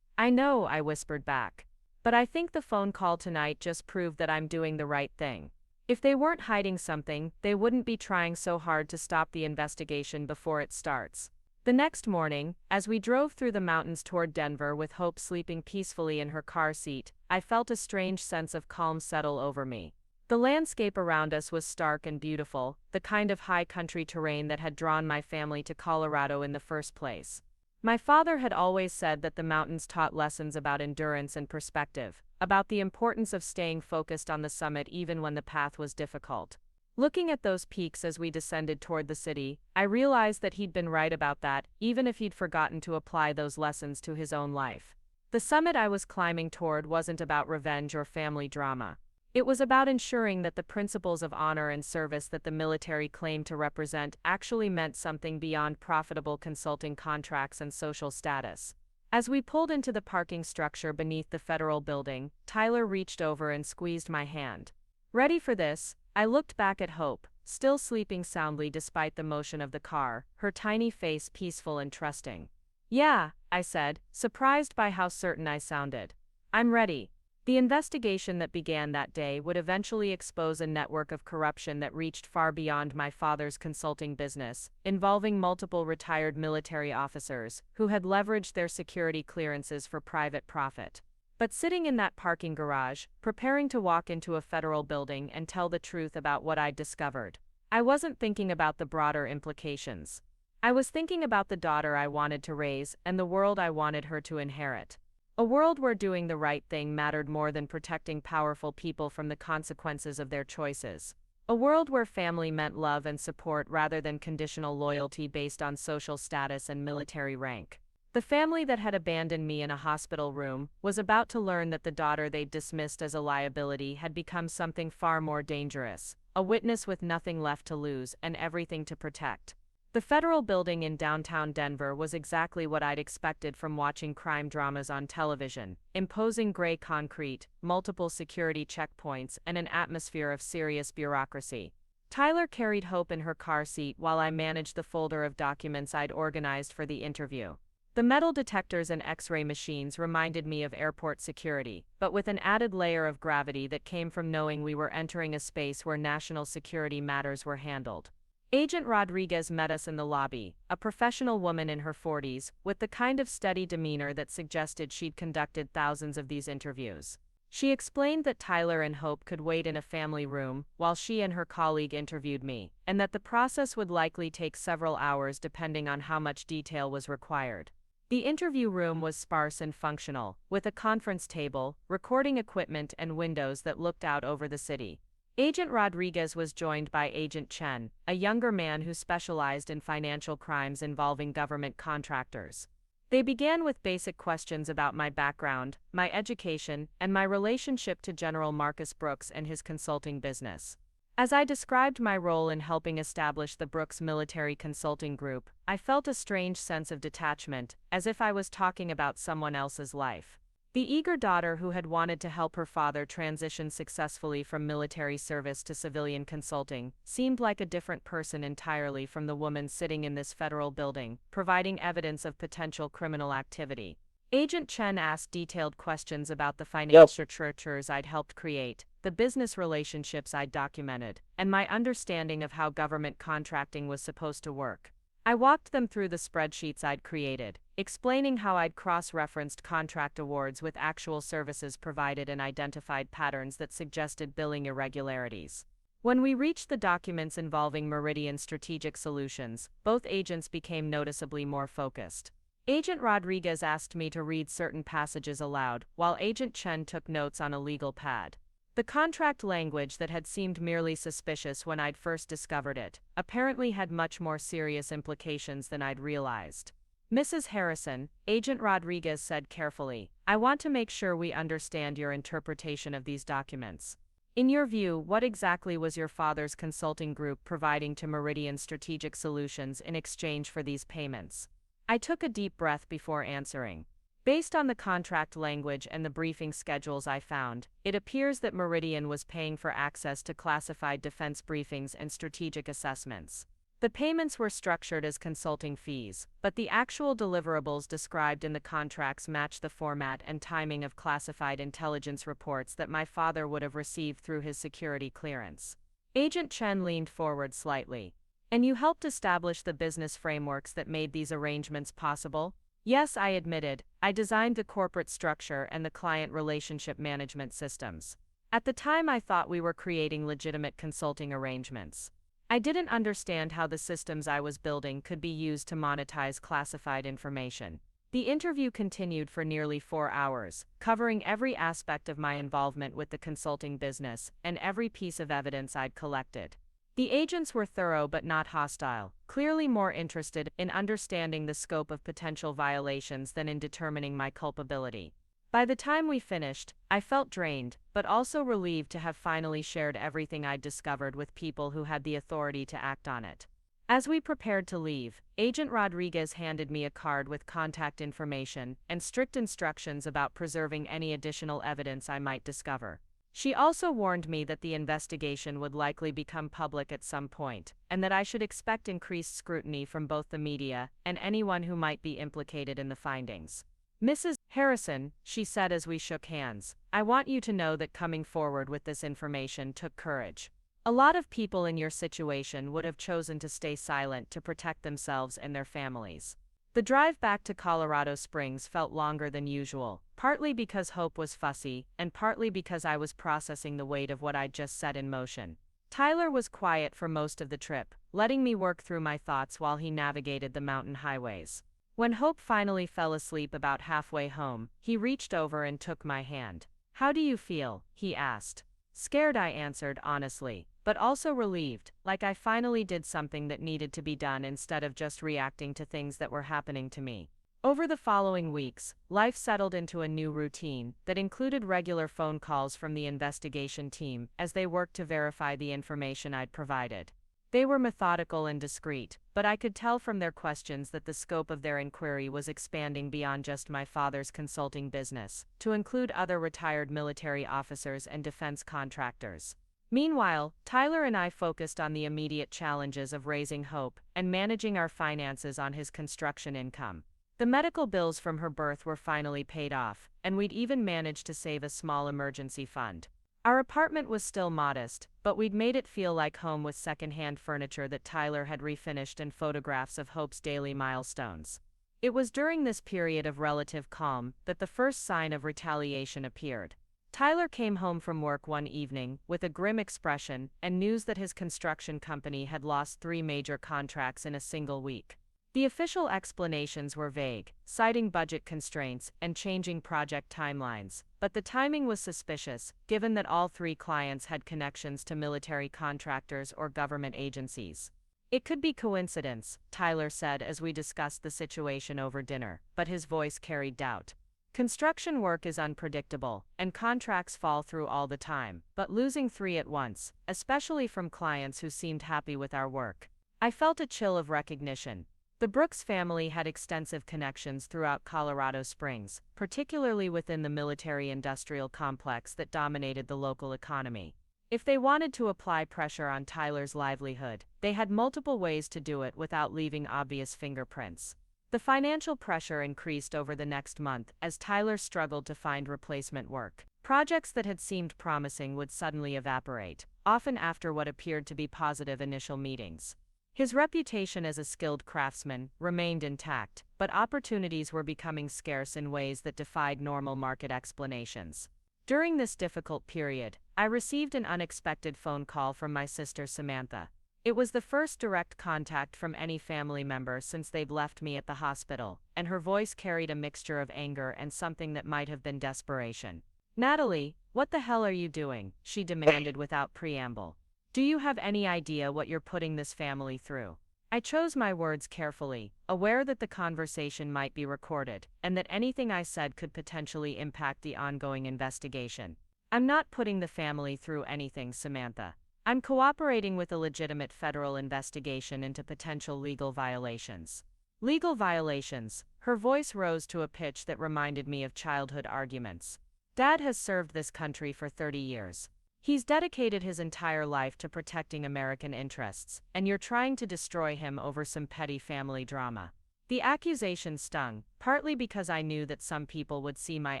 "I know," I whispered back. "But I think the phone call tonight just proved that I'm doing the right thing. If they weren't hiding something, they wouldn't be trying so hard to stop the investigation before it starts." The next morning, as we drove through the mountains toward Denver with Hope sleeping peacefully in her car seat, I felt a strange sense of calm settle over me. The landscape around us was stark and beautiful, the kind of high country terrain that had drawn my family to Colorado in the first place. My father had always said that the mountains taught lessons about endurance and perspective, about the importance of staying focused on the summit even when the path was difficult. Looking at those peaks as we descended toward the city, I realized that he'd been right about that, even if he'd forgotten to apply those lessons to his own life. The summit I was climbing toward wasn't about revenge or family drama. It was about ensuring that the principles of honor and service that the military claimed to represent actually meant something beyond profitable consulting contracts and social status. As we pulled into the parking structure beneath the federal building, Tyler reached over and squeezed my hand. Ready for this? I looked back at Hope, still sleeping soundly despite the motion of the car, her tiny face peaceful and trusting. "Yeah," I said, surprised by how certain I sounded. "I'm ready." The investigation that began that day would eventually expose a network of corruption that reached far beyond my father's consulting business, involving multiple retired military officers who had leveraged their security clearances for private profit. But sitting in that parking garage, preparing to walk into a federal building and tell the truth about what I'd discovered, I wasn't thinking about the broader implications. I was thinking about the daughter I wanted to raise and the world I wanted her to inherit. A world where doing the right thing mattered more than protecting powerful people from the consequences of their choices. A world where family meant love and support rather than conditional loyalty based on social status and military rank. The family that had abandoned me in a hospital room was about to learn that the daughter they'd dismissed as a liability had become something far more dangerous, a witness with nothing left to lose and everything to protect. The federal building in downtown Denver was exactly what I'd expected from watching crime dramas on television: imposing gray concrete, multiple security checkpoints, and an atmosphere of serious bureaucracy. Tyler carried Hope in her car seat while I managed the folder of documents I'd organized for the interview. The metal detectors and X-ray machines reminded me of airport security, but with an added layer of gravity that came from knowing we were entering a space where national security matters were handled. Agent Rodriguez met us in the lobby, a professional woman in her 40s, with the kind of steady demeanor that suggested she'd conducted thousands of these interviews. She explained that Tyler and Hope could wait in a family room while she and her colleague interviewed me, and that the process would likely take several hours depending on how much detail was required. The interview room was sparse and functional, with a conference table, recording equipment, and windows that looked out over the city. Agent Rodriguez was joined by Agent Chen, a younger man who specialized in financial crimes involving government contractors. They began with basic questions about my background, my education, and my relationship to General Marcus Brooks and his consulting business. As I described my role in helping establish the Brooks Military Consulting Group, I felt a strange sense of detachment, as if I was talking about someone else's life. The eager daughter who had wanted to help her father transition successfully from military service to civilian consulting seemed like a different person entirely from the woman sitting in this federal building, providing evidence of potential criminal activity. Agent Chen asked detailed questions about the financial structures I'd helped create, the business relationships I'd documented, and my understanding of how government contracting was supposed to work. I walked them through the spreadsheets I'd created, explaining how I'd cross-referenced contract awards with actual services provided and identified patterns that suggested billing irregularities. When we reached the documents involving Meridian Strategic Solutions, both agents became noticeably more focused. Agent Rodriguez asked me to read certain passages aloud, while Agent Chen took notes on a legal pad. The contract language that had seemed merely suspicious when I'd first discovered it apparently had much more serious implications than I'd realized. "Mrs. Harrison," Agent Rodriguez said carefully, "I want to make sure we understand your interpretation of these documents. In your view, what exactly was your father's consulting group providing to Meridian Strategic Solutions in exchange for these payments?" I took a deep breath before answering. Based on the contract language and the briefing schedules I found, it appears that Meridian was paying for access to classified defense briefings and strategic assessments. The payments were structured as consulting fees, but the actual deliverables described in the contracts match the format and timing of classified intelligence reports that my father would have received through his security clearance. Agent Chen leaned forward slightly. "And you helped establish the business frameworks that made these arrangements possible?" "Yes," I admitted. "I designed the corporate structure and the client relationship management systems. At the time, I thought we were creating legitimate consulting arrangements. I didn't understand how the systems I was building could be used to monetize classified information." The interview continued for nearly 4 hours, covering every aspect of my involvement with the consulting business and every piece of evidence I'd collected. The agents were thorough but not hostile, clearly more interested in understanding the scope of potential violations than in determining my culpability. By the time we finished, I felt drained, but also relieved to have finally shared everything I'd discovered with people who had the authority to act on it. As we prepared to leave, Agent Rodriguez handed me a card with contact information and strict instructions about preserving any additional evidence I might discover. She also warned me that the investigation would likely become public at some point, and that I should expect increased scrutiny from both the media and anyone who might be implicated in the findings. "Mrs. Harrison," she said as we shook hands, "I want you to know that coming forward with this information took courage. A lot of people in your situation would have chosen to stay silent to protect themselves and their families." The drive back to Colorado Springs felt longer than usual, partly because Hope was fussy, and partly because I was processing the weight of what I'd just set in motion. Tyler was quiet for most of the trip, letting me work through my thoughts while he navigated the mountain highways. When Hope finally fell asleep about halfway home, he reached over and took my hand. "How do you feel?" he asked. "Scared," I answered honestly, but also relieved, like I finally did something that needed to be done instead of just reacting to things that were happening to me. Over the following weeks, life settled into a new routine that included regular phone calls from the investigation team as they worked to verify the information I'd provided. They were methodical and discreet, but I could tell from their questions that the scope of their inquiry was expanding beyond just my father's consulting business, to include other retired military officers and defense contractors. Meanwhile, Tyler and I focused on the immediate challenges of raising Hope and managing our finances on his construction income. The medical bills from her birth were finally paid off, and we'd even managed to save a small emergency fund. Our apartment was still modest, but we'd made it feel like home with secondhand furniture that Tyler had refinished and photographs of Hope's daily milestones. It was during this period of relative calm that the first sign of retaliation appeared. Tyler came home from work one evening with a grim expression and news that his construction company had lost 3 major contracts in a single week. The official explanations were vague, citing budget constraints and changing project timelines, but the timing was suspicious, given that all 3 clients had connections to military contractors or government agencies. It could be coincidence, Tyler said as we discussed the situation over dinner, but his voice carried doubt. Construction work is unpredictable, and contracts fall through all the time, but losing 3 at once, especially from clients who seemed happy with our work. I felt a chill of recognition. The Brooks family had extensive connections throughout Colorado Springs, particularly within the military-industrial complex that dominated the local economy. If they wanted to apply pressure on Tyler's livelihood, they had multiple ways to do it without leaving obvious fingerprints. The financial pressure increased over the next month as Tyler struggled to find replacement work. Projects that had seemed promising would suddenly evaporate, often after what appeared to be positive initial meetings. His reputation as a skilled craftsman remained intact, but opportunities were becoming scarce in ways that defied normal market explanations. During this difficult period, I received an unexpected phone call from my sister Samantha. It was the first direct contact from any family member since they'd left me at the hospital, and her voice carried a mixture of anger and something that might have been desperation. "Natalie, what the hell are you doing?" she demanded without preamble. "Do you have any idea what you're putting this family through?" I chose my words carefully, aware that the conversation might be recorded, and that anything I said could potentially impact the ongoing investigation. "I'm not putting the family through anything, Samantha. I'm cooperating with a legitimate federal investigation into potential legal violations." Legal violations. Her voice rose to a pitch that reminded me of childhood arguments. Dad has served this country for 30 years. He's dedicated his entire life to protecting American interests, and you're trying to destroy him over some petty family drama. The accusation stung, partly because I knew that some people would see my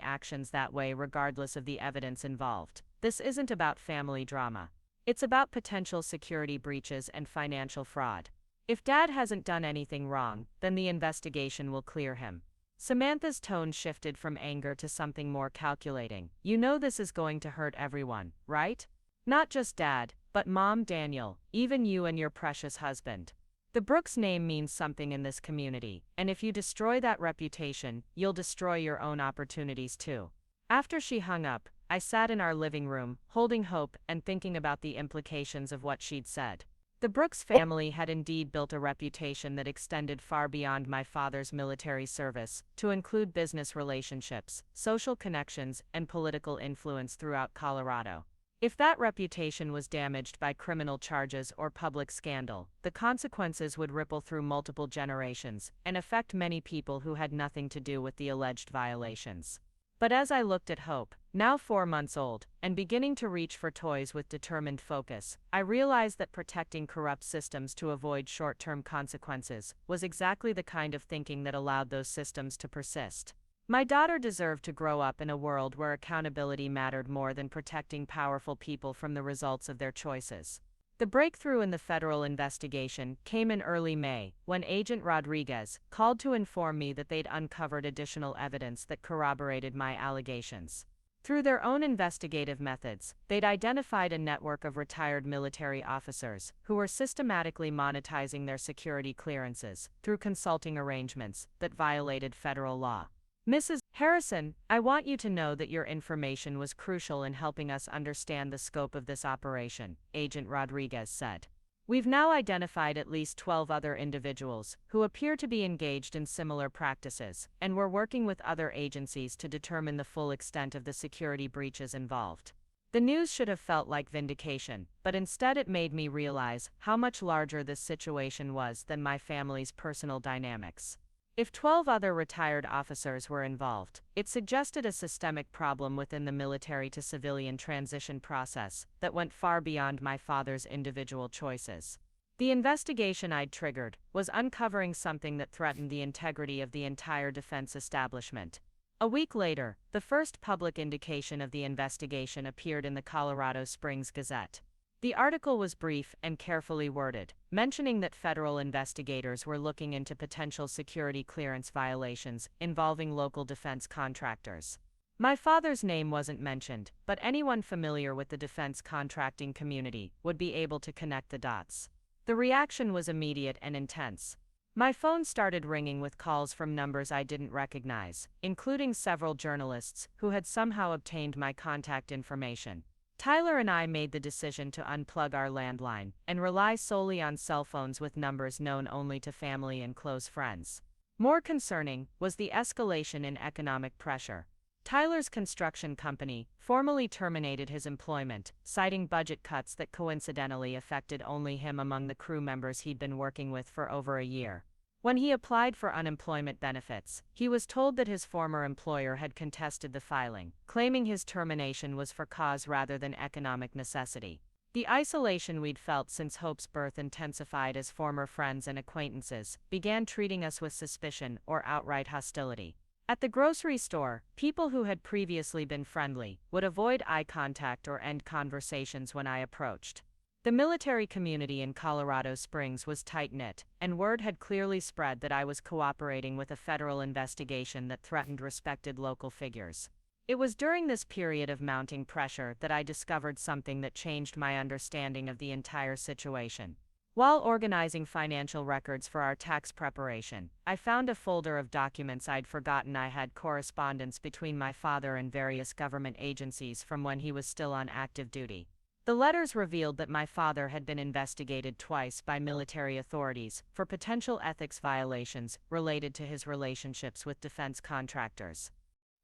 actions that way regardless of the evidence involved. This isn't about family drama. It's about potential security breaches and financial fraud. If Dad hasn't done anything wrong, then the investigation will clear him. Samantha's tone shifted from anger to something more calculating. "You know this is going to hurt everyone, right? Not just Dad, but Mom, Daniel, even you and your precious husband. The Brooks name means something in this community, and if you destroy that reputation, you'll destroy your own opportunities too." After she hung up, I sat in our living room, holding Hope and thinking about the implications of what she'd said. The Brooks family had indeed built a reputation that extended far beyond my father's military service, to include business relationships, social connections, and political influence throughout Colorado. If that reputation was damaged by criminal charges or public scandal, the consequences would ripple through multiple generations and affect many people who had nothing to do with the alleged violations. But as I looked at Hope, now 4 months old, and beginning to reach for toys with determined focus, I realized that protecting corrupt systems to avoid short-term consequences was exactly the kind of thinking that allowed those systems to persist. My daughter deserved to grow up in a world where accountability mattered more than protecting powerful people from the results of their choices. The breakthrough in the federal investigation came in early May, when Agent Rodriguez called to inform me that they'd uncovered additional evidence that corroborated my allegations. Through their own investigative methods, they'd identified a network of retired military officers who were systematically monetizing their security clearances through consulting arrangements that violated federal law. "Mrs. Harrison, I want you to know that your information was crucial in helping us understand the scope of this operation," Agent Rodriguez said. "We've now identified at least 12 other individuals who appear to be engaged in similar practices, and we're working with other agencies to determine the full extent of the security breaches involved." The news should have felt like vindication, but instead it made me realize how much larger this situation was than my family's personal dynamics. If 12 other retired officers were involved, it suggested a systemic problem within the military to civilian transition process that went far beyond my father's individual choices. The investigation I'd triggered was uncovering something that threatened the integrity of the entire defense establishment. A week later, the first public indication of the investigation appeared in the Colorado Springs Gazette. The article was brief and carefully worded, mentioning that federal investigators were looking into potential security clearance violations involving local defense contractors. My father's name wasn't mentioned, but anyone familiar with the defense contracting community would be able to connect the dots. The reaction was immediate and intense. My phone started ringing with calls from numbers I didn't recognize, including several journalists who had somehow obtained my contact information. Tyler and I made the decision to unplug our landline and rely solely on cell phones with numbers known only to family and close friends. More concerning was the escalation in economic pressure. Tyler's construction company formally terminated his employment, citing budget cuts that coincidentally affected only him among the crew members he'd been working with for over a year. When he applied for unemployment benefits, he was told that his former employer had contested the filing, claiming his termination was for cause rather than economic necessity. The isolation we'd felt since Hope's birth intensified as former friends and acquaintances began treating us with suspicion or outright hostility. At the grocery store, people who had previously been friendly would avoid eye contact or end conversations when I approached. The military community in Colorado Springs was tight-knit, and word had clearly spread that I was cooperating with a federal investigation that threatened respected local figures. It was during this period of mounting pressure that I discovered something that changed my understanding of the entire situation. While organizing financial records for our tax preparation, I found a folder of documents I'd forgotten I had correspondence between my father and various government agencies from when he was still on active duty. The letters revealed that my father had been investigated twice by military authorities for potential ethics violations related to his relationships with defense contractors.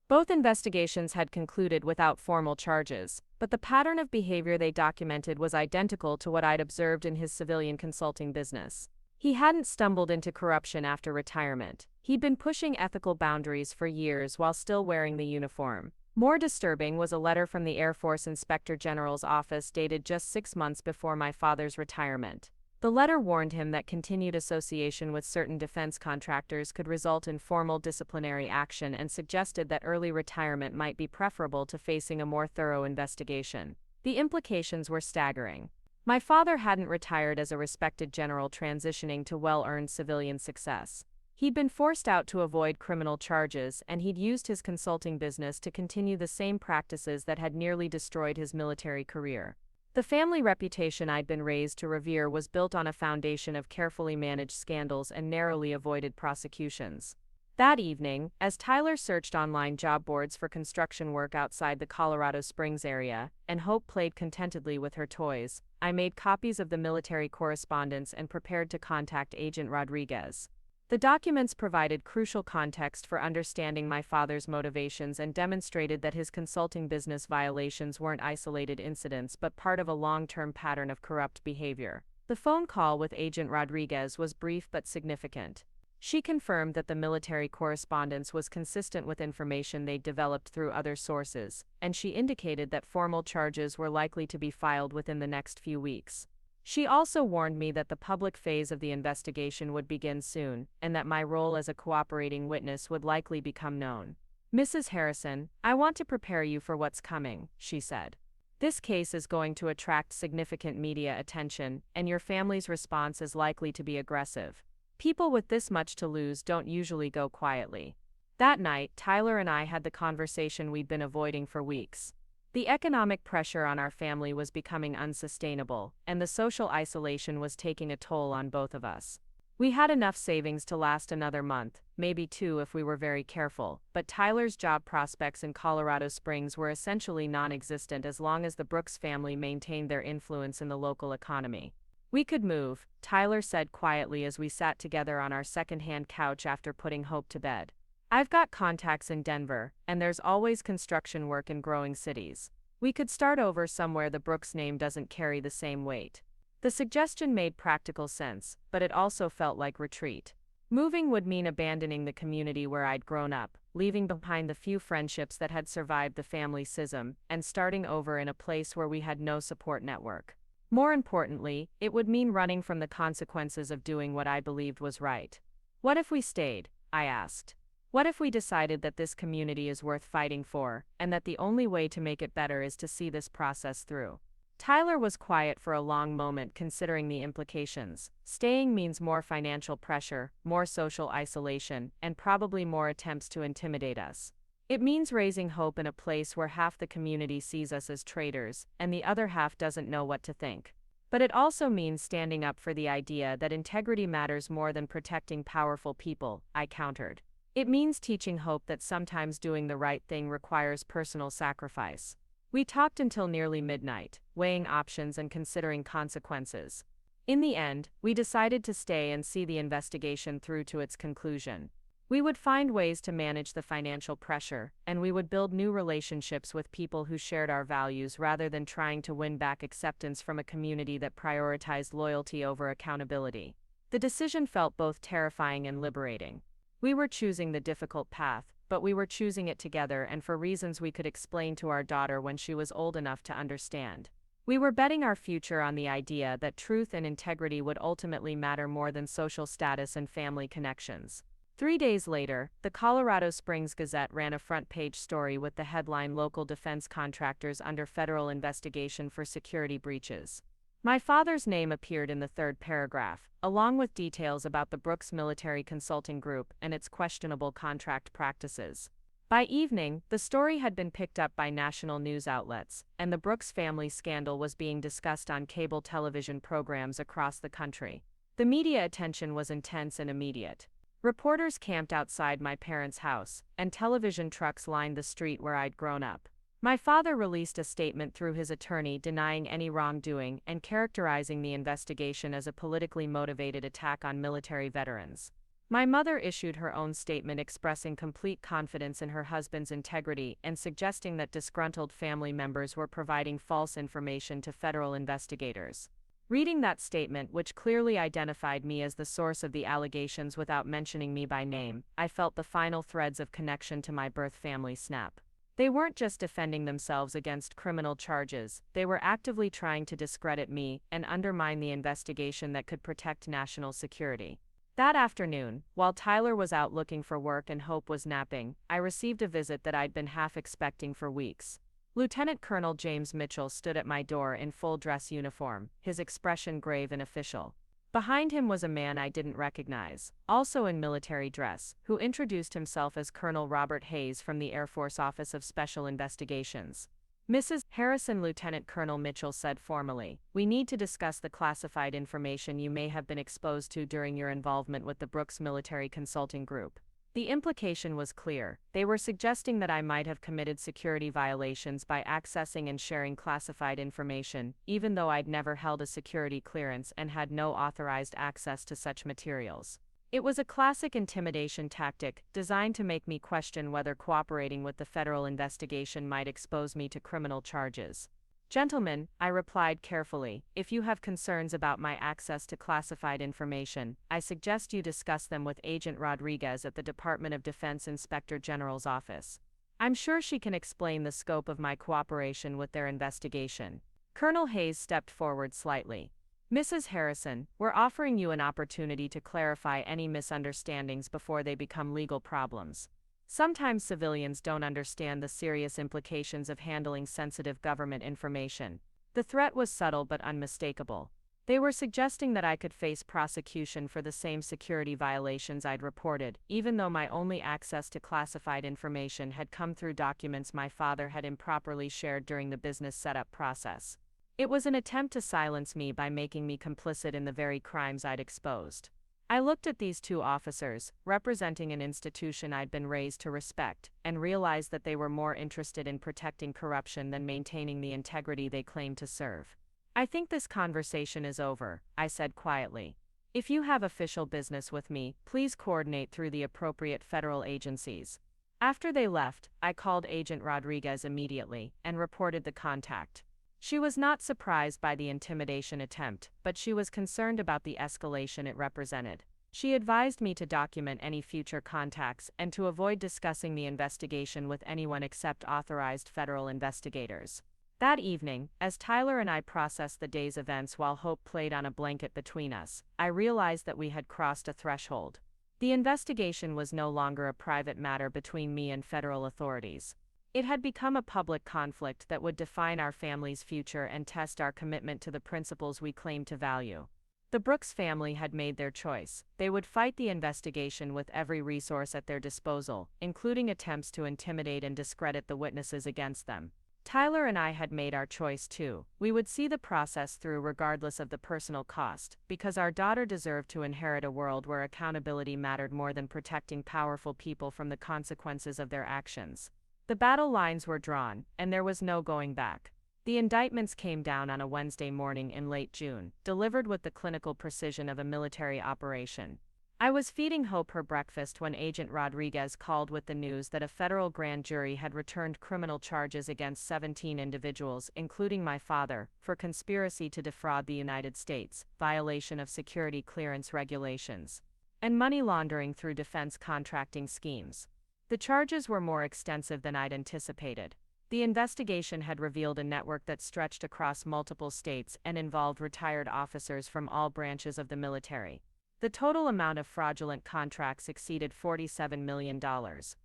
Both investigations had concluded without formal charges, but the pattern of behavior they documented was identical to what I'd observed in his civilian consulting business. He hadn't stumbled into corruption after retirement. He'd been pushing ethical boundaries for years while still wearing the uniform. More disturbing was a letter from the Air Force Inspector General's office dated just 6 months before my father's retirement. The letter warned him that continued association with certain defense contractors could result in formal disciplinary action and suggested that early retirement might be preferable to facing a more thorough investigation. The implications were staggering. My father hadn't retired as a respected general transitioning to well-earned civilian success. He'd been forced out to avoid criminal charges, and he'd used his consulting business to continue the same practices that had nearly destroyed his military career. The family reputation I'd been raised to revere was built on a foundation of carefully managed scandals and narrowly avoided prosecutions. That evening, as Tyler searched online job boards for construction work outside the Colorado Springs area, and Hope played contentedly with her toys, I made copies of the military correspondence and prepared to contact Agent Rodriguez. The documents provided crucial context for understanding my father's motivations and demonstrated that his consulting business violations weren't isolated incidents but part of a long-term pattern of corrupt behavior. The phone call with Agent Rodriguez was brief but significant. She confirmed that the military correspondence was consistent with information they'd developed through other sources, and she indicated that formal charges were likely to be filed within the next few weeks. She also warned me that the public phase of the investigation would begin soon, and that my role as a cooperating witness would likely become known. "Mrs. Harrison, I want to prepare you for what's coming," she said. "This case is going to attract significant media attention, and your family's response is likely to be aggressive. People with this much to lose don't usually go quietly." That night, Tyler and I had the conversation we'd been avoiding for weeks. The economic pressure on our family was becoming unsustainable, and the social isolation was taking a toll on both of us. We had enough savings to last another month, maybe 2 if we were very careful, but Tyler's job prospects in Colorado Springs were essentially non-existent as long as the Brooks family maintained their influence in the local economy. "We could move," Tyler said quietly as we sat together on our second-hand couch after putting Hope to bed. "I've got contacts in Denver, and there's always construction work in growing cities. We could start over somewhere the Brooks name doesn't carry the same weight. The suggestion made practical sense, but it also felt like retreat. Moving would mean abandoning the community where I'd grown up, leaving behind the few friendships that had survived the family schism, and starting over in a place where we had no support network. More importantly, it would mean running from the consequences of doing what I believed was right. What if we stayed? I asked. What if we decided that this community is worth fighting for, and that the only way to make it better is to see this process through? Tyler was quiet for a long moment, considering the implications. Staying means more financial pressure, more social isolation, and probably more attempts to intimidate us. It means raising hope in a place where half the community sees us as traitors, and the other half doesn't know what to think. But it also means standing up for the idea that integrity matters more than protecting powerful people, I countered. It means teaching hope that sometimes doing the right thing requires personal sacrifice. We talked until nearly midnight, weighing options and considering consequences. In the end, we decided to stay and see the investigation through to its conclusion. We would find ways to manage the financial pressure, and we would build new relationships with people who shared our values rather than trying to win back acceptance from a community that prioritized loyalty over accountability. The decision felt both terrifying and liberating. We were choosing the difficult path, but we were choosing it together and for reasons we could explain to our daughter when she was old enough to understand. We were betting our future on the idea that truth and integrity would ultimately matter more than social status and family connections. 3 days later, the Colorado Springs Gazette ran a front-page story with the headline "Local Defense Contractors Under Federal Investigation for Security Breaches." My father's name appeared in the third paragraph, along with details about the Brooks Military Consulting Group and its questionable contract practices. By evening, the story had been picked up by national news outlets, and the Brooks family scandal was being discussed on cable television programs across the country. The media attention was intense and immediate. Reporters camped outside my parents' house, and television trucks lined the street where I'd grown up. My father released a statement through his attorney denying any wrongdoing and characterizing the investigation as a politically motivated attack on military veterans. My mother issued her own statement expressing complete confidence in her husband's integrity and suggesting that disgruntled family members were providing false information to federal investigators. Reading that statement, which clearly identified me as the source of the allegations without mentioning me by name, I felt the final threads of connection to my birth family snap. They weren't just defending themselves against criminal charges, they were actively trying to discredit me and undermine the investigation that could protect national security. That afternoon, while Tyler was out looking for work and Hope was napping, I received a visit that I'd been half expecting for weeks. Lieutenant Colonel James Mitchell stood at my door in full dress uniform, his expression grave and official. Behind him was a man I didn't recognize, also in military dress, who introduced himself as Colonel Robert Hayes from the Air Force Office of Special Investigations. "Mrs. Harrison," Lieutenant Colonel Mitchell said formally, "we need to discuss the classified information you may have been exposed to during your involvement with the Brooks Military Consulting Group." The implication was clear. They were suggesting that I might have committed security violations by accessing and sharing classified information, even though I'd never held a security clearance and had no authorized access to such materials. It was a classic intimidation tactic, designed to make me question whether cooperating with the federal investigation might expose me to criminal charges. "Gentlemen," I replied carefully, "if you have concerns about my access to classified information, I suggest you discuss them with Agent Rodriguez at the Department of Defense Inspector General's office. I'm sure she can explain the scope of my cooperation with their investigation." Colonel Hayes stepped forward slightly. "Mrs. Harrison, we're offering you an opportunity to clarify any misunderstandings before they become legal problems. Sometimes civilians don't understand the serious implications of handling sensitive government information." The threat was subtle but unmistakable. They were suggesting that I could face prosecution for the same security violations I'd reported, even though my only access to classified information had come through documents my father had improperly shared during the business setup process. It was an attempt to silence me by making me complicit in the very crimes I'd exposed. I looked at these two officers, representing an institution I'd been raised to respect, and realized that they were more interested in protecting corruption than maintaining the integrity they claimed to serve. "I think this conversation is over," I said quietly. "If you have official business with me, please coordinate through the appropriate federal agencies." After they left, I called Agent Rodriguez immediately and reported the contact. She was not surprised by the intimidation attempt, but she was concerned about the escalation it represented. She advised me to document any future contacts and to avoid discussing the investigation with anyone except authorized federal investigators. That evening, as Tyler and I processed the day's events while hope played on a blanket between us, I realized that we had crossed a threshold. The investigation was no longer a private matter between me and federal authorities. It had become a public conflict that would define our family's future and test our commitment to the principles we claim to value. The Brooks family had made their choice. They would fight the investigation with every resource at their disposal, including attempts to intimidate and discredit the witnesses against them. Tyler and I had made our choice too. We would see the process through regardless of the personal cost, because our daughter deserved to inherit a world where accountability mattered more than protecting powerful people from the consequences of their actions. The battle lines were drawn, and there was no going back. The indictments came down on a Wednesday morning in late June, delivered with the clinical precision of a military operation. I was feeding Hope her breakfast when Agent Rodriguez called with the news that a federal grand jury had returned criminal charges against 17 individuals, including my father, for conspiracy to defraud the United States, violation of security clearance regulations, and money laundering through defense contracting schemes. The charges were more extensive than I'd anticipated. The investigation had revealed a network that stretched across multiple states and involved retired officers from all branches of the military. The total amount of fraudulent contracts exceeded $47 million,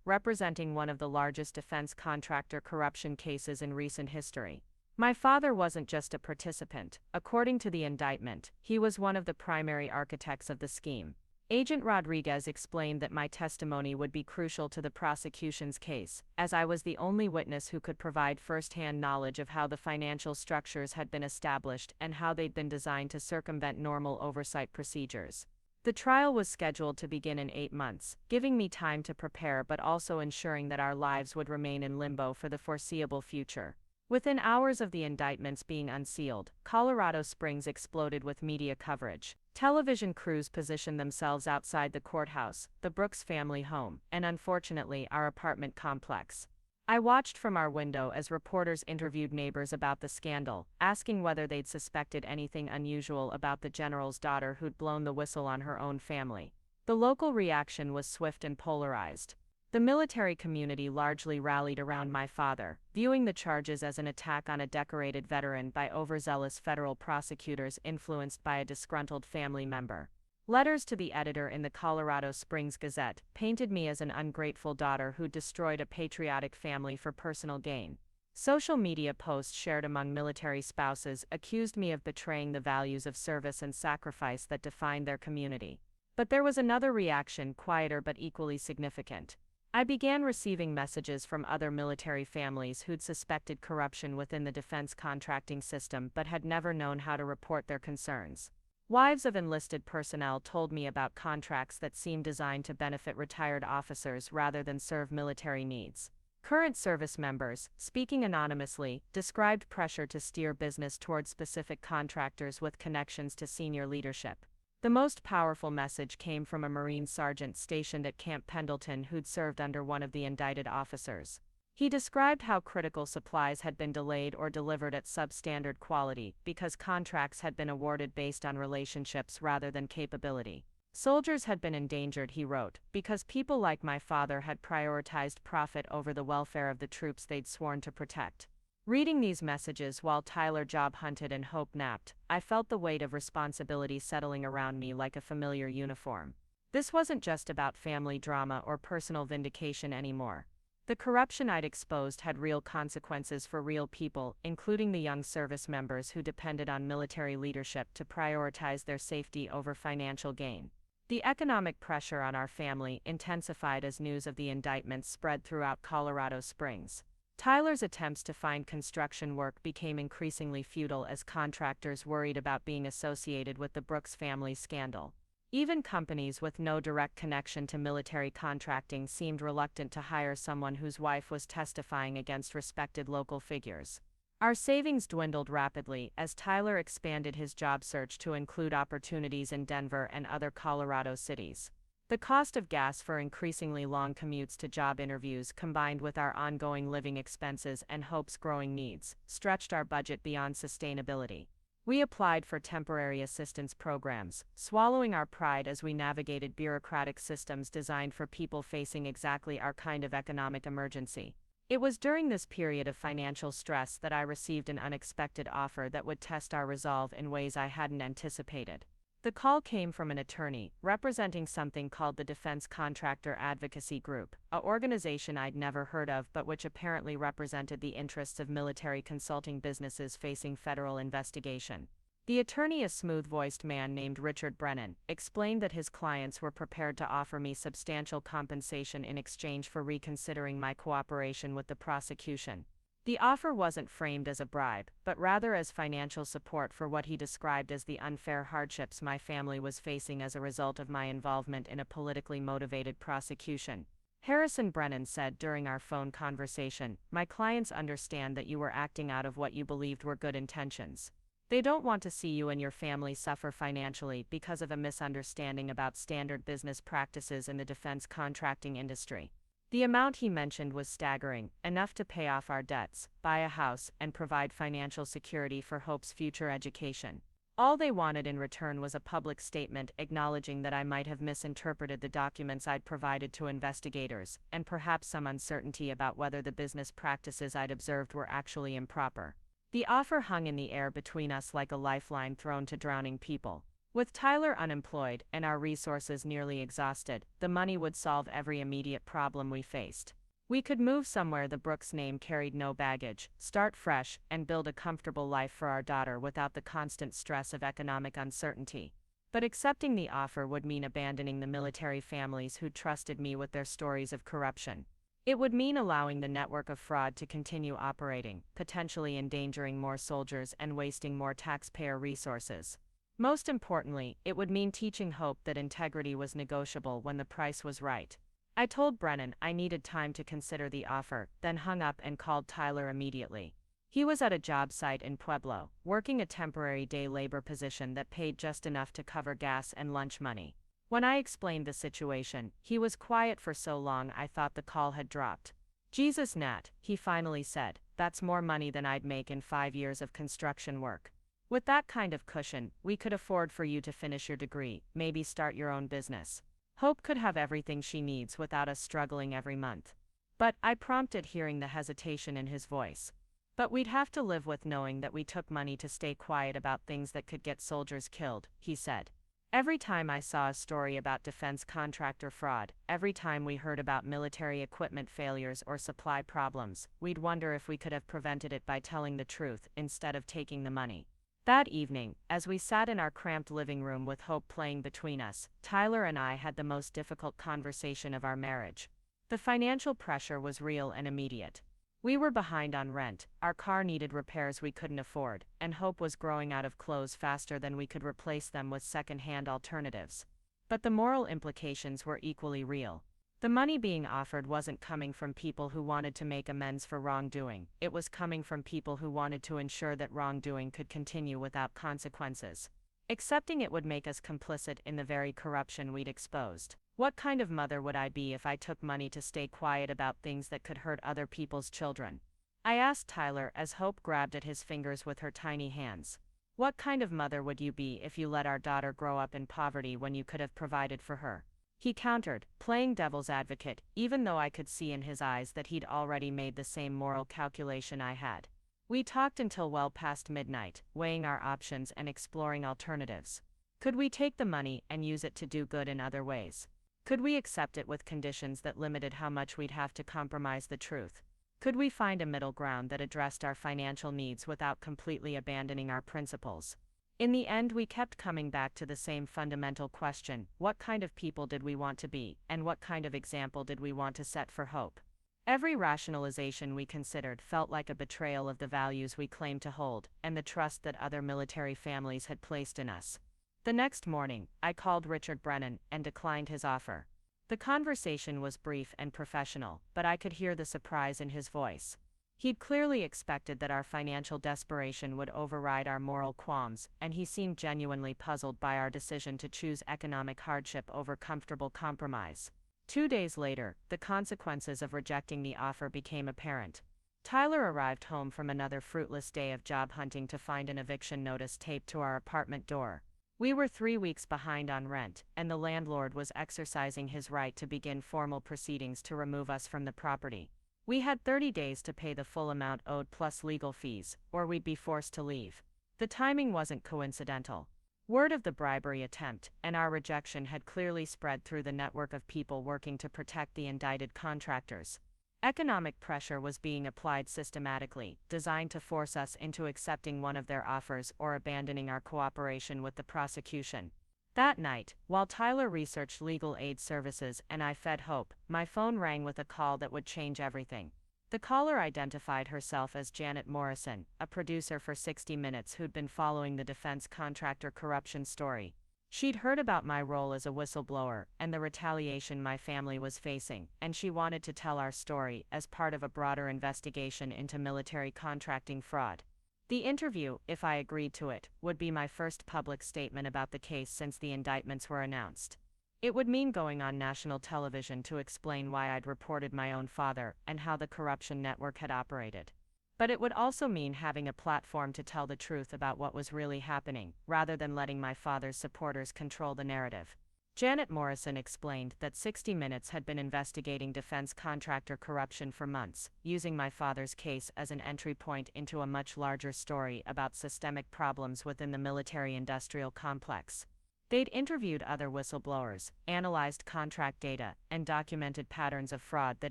representing one of the largest defense contractor corruption cases in recent history. My father wasn't just a participant. According to the indictment, he was one of the primary architects of the scheme. Agent Rodriguez explained that my testimony would be crucial to the prosecution's case, as I was the only witness who could provide first-hand knowledge of how the financial structures had been established and how they'd been designed to circumvent normal oversight procedures. The trial was scheduled to begin in 8 months, giving me time to prepare but also ensuring that our lives would remain in limbo for the foreseeable future. Within hours of the indictments being unsealed, Colorado Springs exploded with media coverage. Television crews positioned themselves outside the courthouse, the Brooks family home, and unfortunately our apartment complex. I watched from our window as reporters interviewed neighbors about the scandal, asking whether they'd suspected anything unusual about the general's daughter who'd blown the whistle on her own family. The local reaction was swift and polarized. The military community largely rallied around my father, viewing the charges as an attack on a decorated veteran by overzealous federal prosecutors influenced by a disgruntled family member. Letters to the editor in the Colorado Springs Gazette painted me as an ungrateful daughter who destroyed a patriotic family for personal gain. Social media posts shared among military spouses accused me of betraying the values of service and sacrifice that defined their community. But there was another reaction, quieter but equally significant. I began receiving messages from other military families who'd suspected corruption within the defense contracting system but had never known how to report their concerns. Wives of enlisted personnel told me about contracts that seemed designed to benefit retired officers rather than serve military needs. Current service members, speaking anonymously, described pressure to steer business toward specific contractors with connections to senior leadership. The most powerful message came from a Marine sergeant stationed at Camp Pendleton who'd served under one of the indicted officers. He described how critical supplies had been delayed or delivered at substandard quality because contracts had been awarded based on relationships rather than capability. Soldiers had been endangered, he wrote, because people like my father had prioritized profit over the welfare of the troops they'd sworn to protect. Reading these messages while Tyler job hunted and Hope napped, I felt the weight of responsibility settling around me like a familiar uniform. This wasn't just about family drama or personal vindication anymore. The corruption I'd exposed had real consequences for real people, including the young service members who depended on military leadership to prioritize their safety over financial gain. The economic pressure on our family intensified as news of the indictments spread throughout Colorado Springs. Tyler's attempts to find construction work became increasingly futile as contractors worried about being associated with the Brooks family scandal. Even companies with no direct connection to military contracting seemed reluctant to hire someone whose wife was testifying against respected local figures. Our savings dwindled rapidly as Tyler expanded his job search to include opportunities in Denver and other Colorado cities. The cost of gas for increasingly long commutes to job interviews, combined with our ongoing living expenses and Hope's growing needs, stretched our budget beyond sustainability. We applied for temporary assistance programs, swallowing our pride as we navigated bureaucratic systems designed for people facing exactly our kind of economic emergency. It was during this period of financial stress that I received an unexpected offer that would test our resolve in ways I hadn't anticipated. The call came from an attorney representing something called the Defense Contractor Advocacy Group, a organization I'd never heard of but which apparently represented the interests of military consulting businesses facing federal investigation. The attorney, a smooth-voiced man named Richard Brennan, explained that his clients were prepared to offer me substantial compensation in exchange for reconsidering my cooperation with the prosecution. The offer wasn't framed as a bribe, but rather as financial support for what he described as the unfair hardships my family was facing as a result of my involvement in a politically motivated prosecution. Harrison Brennan said during our phone conversation, "My clients understand that you were acting out of what you believed were good intentions. They don't want to see you and your family suffer financially because of a misunderstanding about standard business practices in the defense contracting industry." The amount he mentioned was staggering, enough to pay off our debts, buy a house, and provide financial security for Hope's future education. All they wanted in return was a public statement acknowledging that I might have misinterpreted the documents I'd provided to investigators, and perhaps some uncertainty about whether the business practices I'd observed were actually improper. The offer hung in the air between us like a lifeline thrown to drowning people. With Tyler unemployed and our resources nearly exhausted, the money would solve every immediate problem we faced. We could move somewhere the Brooks name carried no baggage, start fresh, and build a comfortable life for our daughter without the constant stress of economic uncertainty. But accepting the offer would mean abandoning the military families who trusted me with their stories of corruption. It would mean allowing the network of fraud to continue operating, potentially endangering more soldiers and wasting more taxpayer resources. Most importantly, it would mean teaching Hope that integrity was negotiable when the price was right. I told Brennan I needed time to consider the offer, then hung up and called Tyler immediately. He was at a job site in Pueblo, working a temporary day labor position that paid just enough to cover gas and lunch money. When I explained the situation, he was quiet for so long I thought the call had dropped. "Jesus, Nat," he finally said, "that's more money than I'd make in 5 years of construction work. With that kind of cushion, we could afford for you to finish your degree, maybe start your own business. Hope could have everything she needs without us struggling every month." "But," I prompted, hearing the hesitation in his voice. "But we'd have to live with knowing that we took money to stay quiet about things that could get soldiers killed," he said. Every time I saw a story about defense contractor fraud, every time we heard about military equipment failures or supply problems, we'd wonder if we could have prevented it by telling the truth instead of taking the money. That evening, as we sat in our cramped living room with Hope playing between us, Tyler and I had the most difficult conversation of our marriage. The financial pressure was real and immediate. We were behind on rent, our car needed repairs we couldn't afford, and Hope was growing out of clothes faster than we could replace them with second-hand alternatives. But the moral implications were equally real. The money being offered wasn't coming from people who wanted to make amends for wrongdoing, it was coming from people who wanted to ensure that wrongdoing could continue without consequences. Accepting it would make us complicit in the very corruption we'd exposed. What kind of mother would I be if I took money to stay quiet about things that could hurt other people's children? I asked Tyler as Hope grabbed at his fingers with her tiny hands. "What kind of mother would you be if you let our daughter grow up in poverty when you could have provided for her?" He countered, playing devil's advocate, even though I could see in his eyes that he'd already made the same moral calculation I had. We talked until well past midnight, weighing our options and exploring alternatives. Could we take the money and use it to do good in other ways? Could we accept it with conditions that limited how much we'd have to compromise the truth? Could we find a middle ground that addressed our financial needs without completely abandoning our principles? In the end, we kept coming back to the same fundamental question: what kind of people did we want to be, and what kind of example did we want to set for Hope? Every rationalization we considered felt like a betrayal of the values we claimed to hold, and the trust that other military families had placed in us. The next morning, I called Richard Brennan and declined his offer. The conversation was brief and professional, but I could hear the surprise in his voice. He'd clearly expected that our financial desperation would override our moral qualms, and he seemed genuinely puzzled by our decision to choose economic hardship over comfortable compromise. 2 days later, the consequences of rejecting the offer became apparent. Tyler arrived home from another fruitless day of job hunting to find an eviction notice taped to our apartment door. We were 3 weeks behind on rent, and the landlord was exercising his right to begin formal proceedings to remove us from the property. We had 30 days to pay the full amount owed plus legal fees, or we'd be forced to leave. The timing wasn't coincidental. Word of the bribery attempt and our rejection had clearly spread through the network of people working to protect the indicted contractors. Economic pressure was being applied systematically, designed to force us into accepting one of their offers or abandoning our cooperation with the prosecution. That night, while Tyler researched legal aid services and I fed hope, my phone rang with a call that would change everything. The caller identified herself as Janet Morrison, a producer for 60 Minutes who'd been following the defense contractor corruption story. She'd heard about my role as a whistleblower and the retaliation my family was facing, and she wanted to tell our story as part of a broader investigation into military contracting fraud. The interview, if I agreed to it, would be my first public statement about the case since the indictments were announced. It would mean going on national television to explain why I'd reported my own father and how the corruption network had operated. But it would also mean having a platform to tell the truth about what was really happening, rather than letting my father's supporters control the narrative. Janet Morrison explained that 60 Minutes had been investigating defense contractor corruption for months, using my father's case as an entry point into a much larger story about systemic problems within the military-industrial complex. They'd interviewed other whistleblowers, analyzed contract data, and documented patterns of fraud that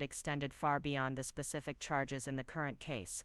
extended far beyond the specific charges in the current case.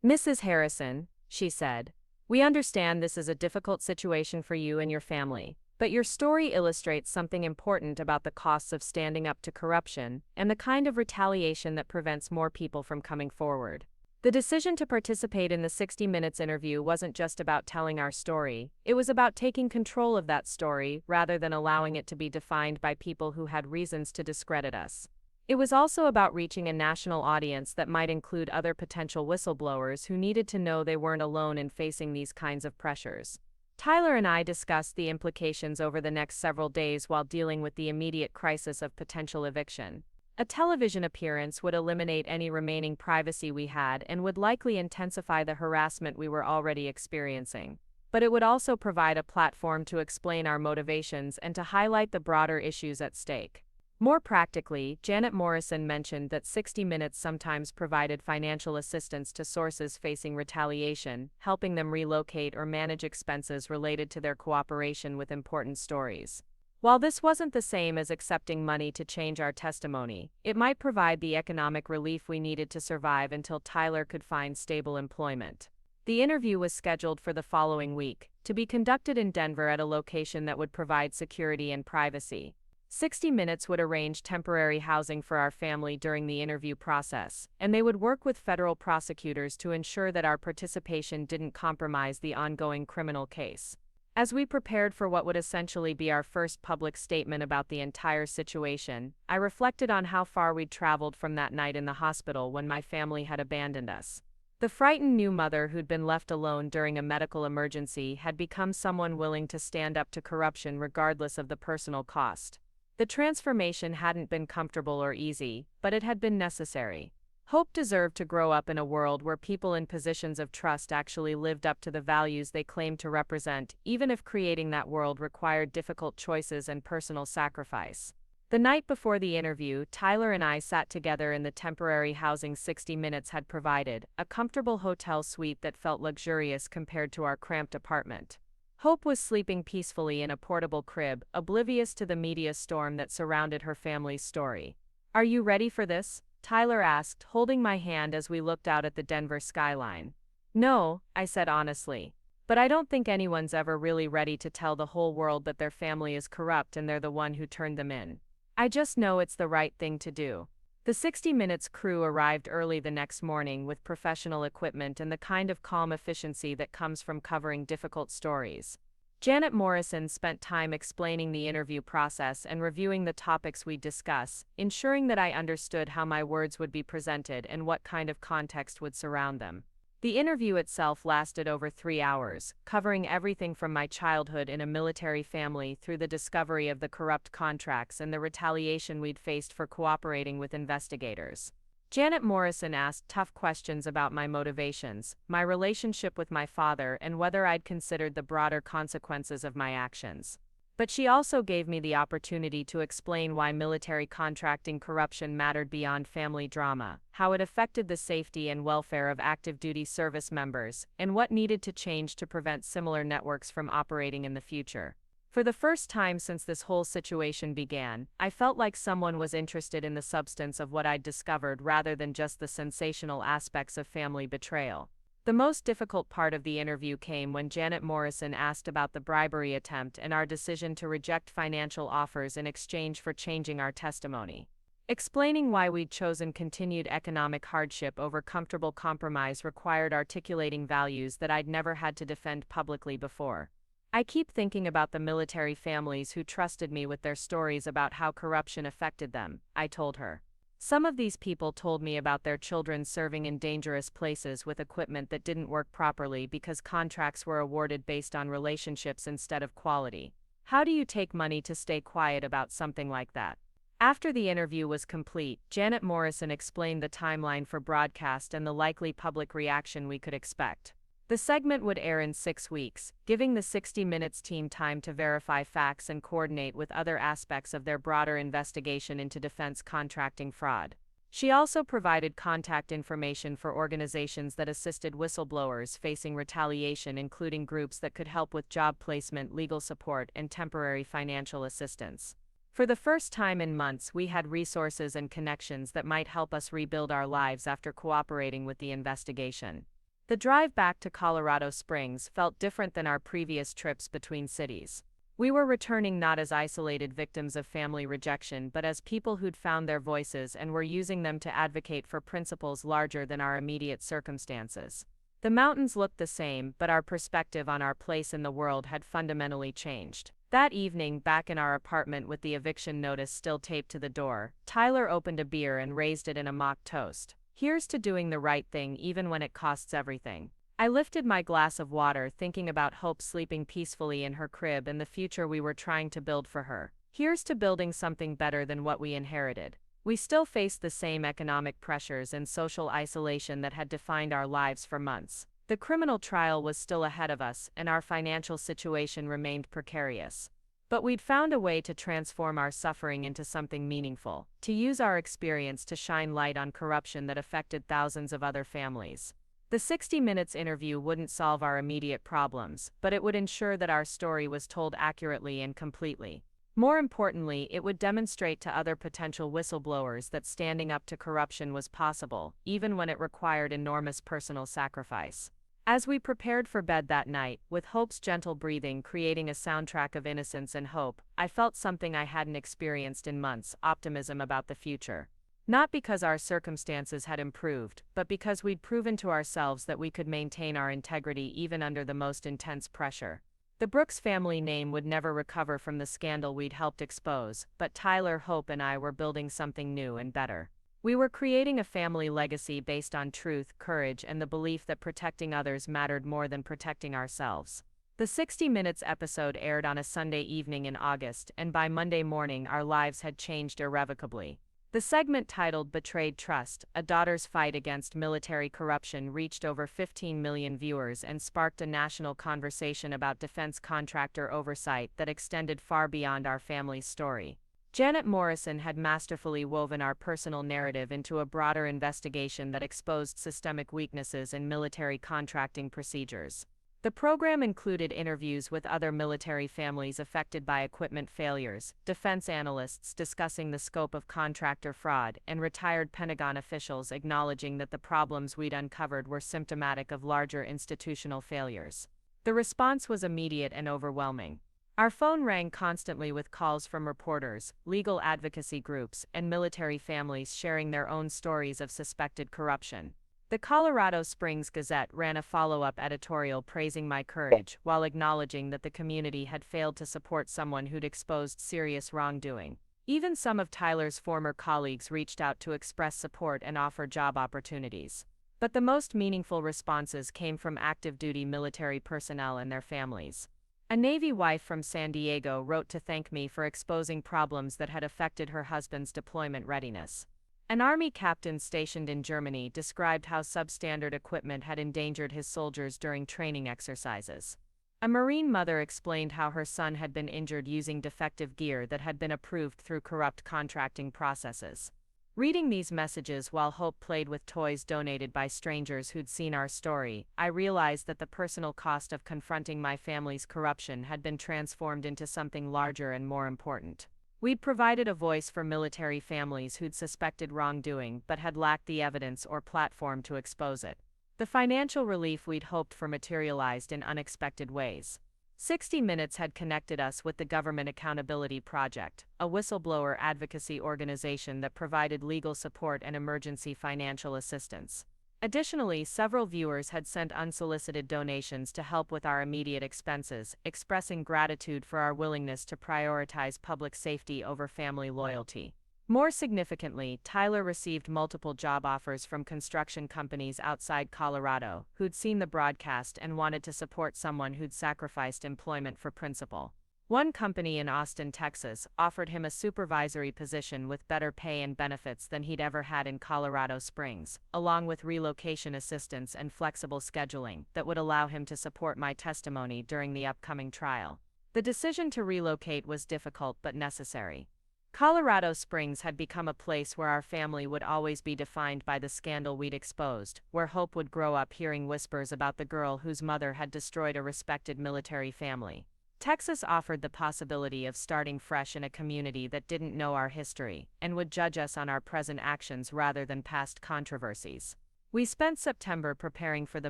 Mrs. Harrison, she said, we understand this is a difficult situation for you and your family, but your story illustrates something important about the costs of standing up to corruption and the kind of retaliation that prevents more people from coming forward. The decision to participate in the 60 Minutes interview wasn't just about telling our story, it was about taking control of that story rather than allowing it to be defined by people who had reasons to discredit us. It was also about reaching a national audience that might include other potential whistleblowers who needed to know they weren't alone in facing these kinds of pressures. Tyler and I discussed the implications over the next several days while dealing with the immediate crisis of potential eviction. A television appearance would eliminate any remaining privacy we had and would likely intensify the harassment we were already experiencing. But it would also provide a platform to explain our motivations and to highlight the broader issues at stake. More practically, Janet Morrison mentioned that 60 Minutes sometimes provided financial assistance to sources facing retaliation, helping them relocate or manage expenses related to their cooperation with important stories. While this wasn't the same as accepting money to change our testimony, it might provide the economic relief we needed to survive until Tyler could find stable employment. The interview was scheduled for the following week, to be conducted in Denver at a location that would provide security and privacy. 60 Minutes would arrange temporary housing for our family during the interview process, and they would work with federal prosecutors to ensure that our participation didn't compromise the ongoing criminal case. As we prepared for what would essentially be our first public statement about the entire situation, I reflected on how far we'd traveled from that night in the hospital when my family had abandoned us. The frightened new mother who'd been left alone during a medical emergency had become someone willing to stand up to corruption regardless of the personal cost. The transformation hadn't been comfortable or easy, but it had been necessary. Hope deserved to grow up in a world where people in positions of trust actually lived up to the values they claimed to represent, even if creating that world required difficult choices and personal sacrifice. The night before the interview, Tyler and I sat together in the temporary housing 60 Minutes had provided, a comfortable hotel suite that felt luxurious compared to our cramped apartment. Hope was sleeping peacefully in a portable crib, oblivious to the media storm that surrounded her family's story. "Are you ready for this?" Tyler asked, holding my hand as we looked out at the Denver skyline. "No," I said honestly. "But I don't think anyone's ever really ready to tell the whole world that their family is corrupt and they're the one who turned them in. I just know it's the right thing to do." The 60 Minutes crew arrived early the next morning with professional equipment and the kind of calm efficiency that comes from covering difficult stories. Janet Morrison spent time explaining the interview process and reviewing the topics we'd discuss, ensuring that I understood how my words would be presented and what kind of context would surround them. The interview itself lasted over 3 hours, covering everything from my childhood in a military family through the discovery of the corrupt contracts and the retaliation we'd faced for cooperating with investigators. Janet Morrison asked tough questions about my motivations, my relationship with my father, and whether I'd considered the broader consequences of my actions. But she also gave me the opportunity to explain why military contracting corruption mattered beyond family drama, how it affected the safety and welfare of active duty service members, and what needed to change to prevent similar networks from operating in the future. For the first time since this whole situation began, I felt like someone was interested in the substance of what I'd discovered rather than just the sensational aspects of family betrayal. The most difficult part of the interview came when Janet Morrison asked about the bribery attempt and our decision to reject financial offers in exchange for changing our testimony. Explaining why we'd chosen continued economic hardship over comfortable compromise required articulating values that I'd never had to defend publicly before. I keep thinking about the military families who trusted me with their stories about how corruption affected them, I told her. Some of these people told me about their children serving in dangerous places with equipment that didn't work properly because contracts were awarded based on relationships instead of quality. How do you take money to stay quiet about something like that? After the interview was complete, Janet Morrison explained the timeline for broadcast and the likely public reaction we could expect. The segment would air in 6 weeks, giving the 60 Minutes team time to verify facts and coordinate with other aspects of their broader investigation into defense contracting fraud. She also provided contact information for organizations that assisted whistleblowers facing retaliation, including groups that could help with job placement, legal support, and temporary financial assistance. For the first time in months, we had resources and connections that might help us rebuild our lives after cooperating with the investigation. The drive back to Colorado Springs felt different than our previous trips between cities. We were returning not as isolated victims of family rejection but as people who'd found their voices and were using them to advocate for principles larger than our immediate circumstances. The mountains looked the same, but our perspective on our place in the world had fundamentally changed. That evening, back in our apartment with the eviction notice still taped to the door, Tyler opened a beer and raised it in a mock toast. Here's to doing the right thing even when it costs everything. I lifted my glass of water, thinking about Hope sleeping peacefully in her crib and the future we were trying to build for her. Here's to building something better than what we inherited. We still faced the same economic pressures and social isolation that had defined our lives for months. The criminal trial was still ahead of us, and our financial situation remained precarious. But we'd found a way to transform our suffering into something meaningful, to use our experience to shine light on corruption that affected thousands of other families. The 60 Minutes interview wouldn't solve our immediate problems, but it would ensure that our story was told accurately and completely. More importantly, it would demonstrate to other potential whistleblowers that standing up to corruption was possible, even when it required enormous personal sacrifice. As we prepared for bed that night, with Hope's gentle breathing creating a soundtrack of innocence and hope, I felt something I hadn't experienced in months: optimism about the future. Not because our circumstances had improved, but because we'd proven to ourselves that we could maintain our integrity even under the most intense pressure. The Brooks family name would never recover from the scandal we'd helped expose, but Tyler, Hope, and I were building something new and better. We were creating a family legacy based on truth, courage, and the belief that protecting others mattered more than protecting ourselves. The 60 Minutes episode aired on a Sunday evening in August, and by Monday morning our lives had changed irrevocably. The segment, titled Betrayed Trust, A Daughter's Fight Against Military Corruption, reached over 15 million viewers and sparked a national conversation about defense contractor oversight that extended far beyond our family's story. Janet Morrison had masterfully woven our personal narrative into a broader investigation that exposed systemic weaknesses in military contracting procedures. The program included interviews with other military families affected by equipment failures, defense analysts discussing the scope of contractor fraud, and retired Pentagon officials acknowledging that the problems we'd uncovered were symptomatic of larger institutional failures. The response was immediate and overwhelming. Our phone rang constantly with calls from reporters, legal advocacy groups, and military families sharing their own stories of suspected corruption. The Colorado Springs Gazette ran a follow-up editorial praising my courage while acknowledging that the community had failed to support someone who'd exposed serious wrongdoing. Even some of Tyler's former colleagues reached out to express support and offer job opportunities. But the most meaningful responses came from active-duty military personnel and their families. A Navy wife from San Diego wrote to thank me for exposing problems that had affected her husband's deployment readiness. An Army captain stationed in Germany described how substandard equipment had endangered his soldiers during training exercises. A Marine mother explained how her son had been injured using defective gear that had been approved through corrupt contracting processes. Reading these messages while Hope played with toys donated by strangers who'd seen our story, I realized that the personal cost of confronting my family's corruption had been transformed into something larger and more important. We'd provided a voice for military families who'd suspected wrongdoing but had lacked the evidence or platform to expose it. The financial relief we'd hoped for materialized in unexpected ways. 60 Minutes had connected us with the Government Accountability Project, a whistleblower advocacy organization that provided legal support and emergency financial assistance. Additionally, several viewers had sent unsolicited donations to help with our immediate expenses, expressing gratitude for our willingness to prioritize public safety over family loyalty. More significantly, Tyler received multiple job offers from construction companies outside Colorado who'd seen the broadcast and wanted to support someone who'd sacrificed employment for principle. One company in Austin, Texas, offered him a supervisory position with better pay and benefits than he'd ever had in Colorado Springs, along with relocation assistance and flexible scheduling that would allow him to support my testimony during the upcoming trial. The decision to relocate was difficult but necessary. Colorado Springs had become a place where our family would always be defined by the scandal we'd exposed, where Hope would grow up hearing whispers about the girl whose mother had destroyed a respected military family. Texas offered the possibility of starting fresh in a community that didn't know our history and would judge us on our present actions rather than past controversies. We spent September preparing for the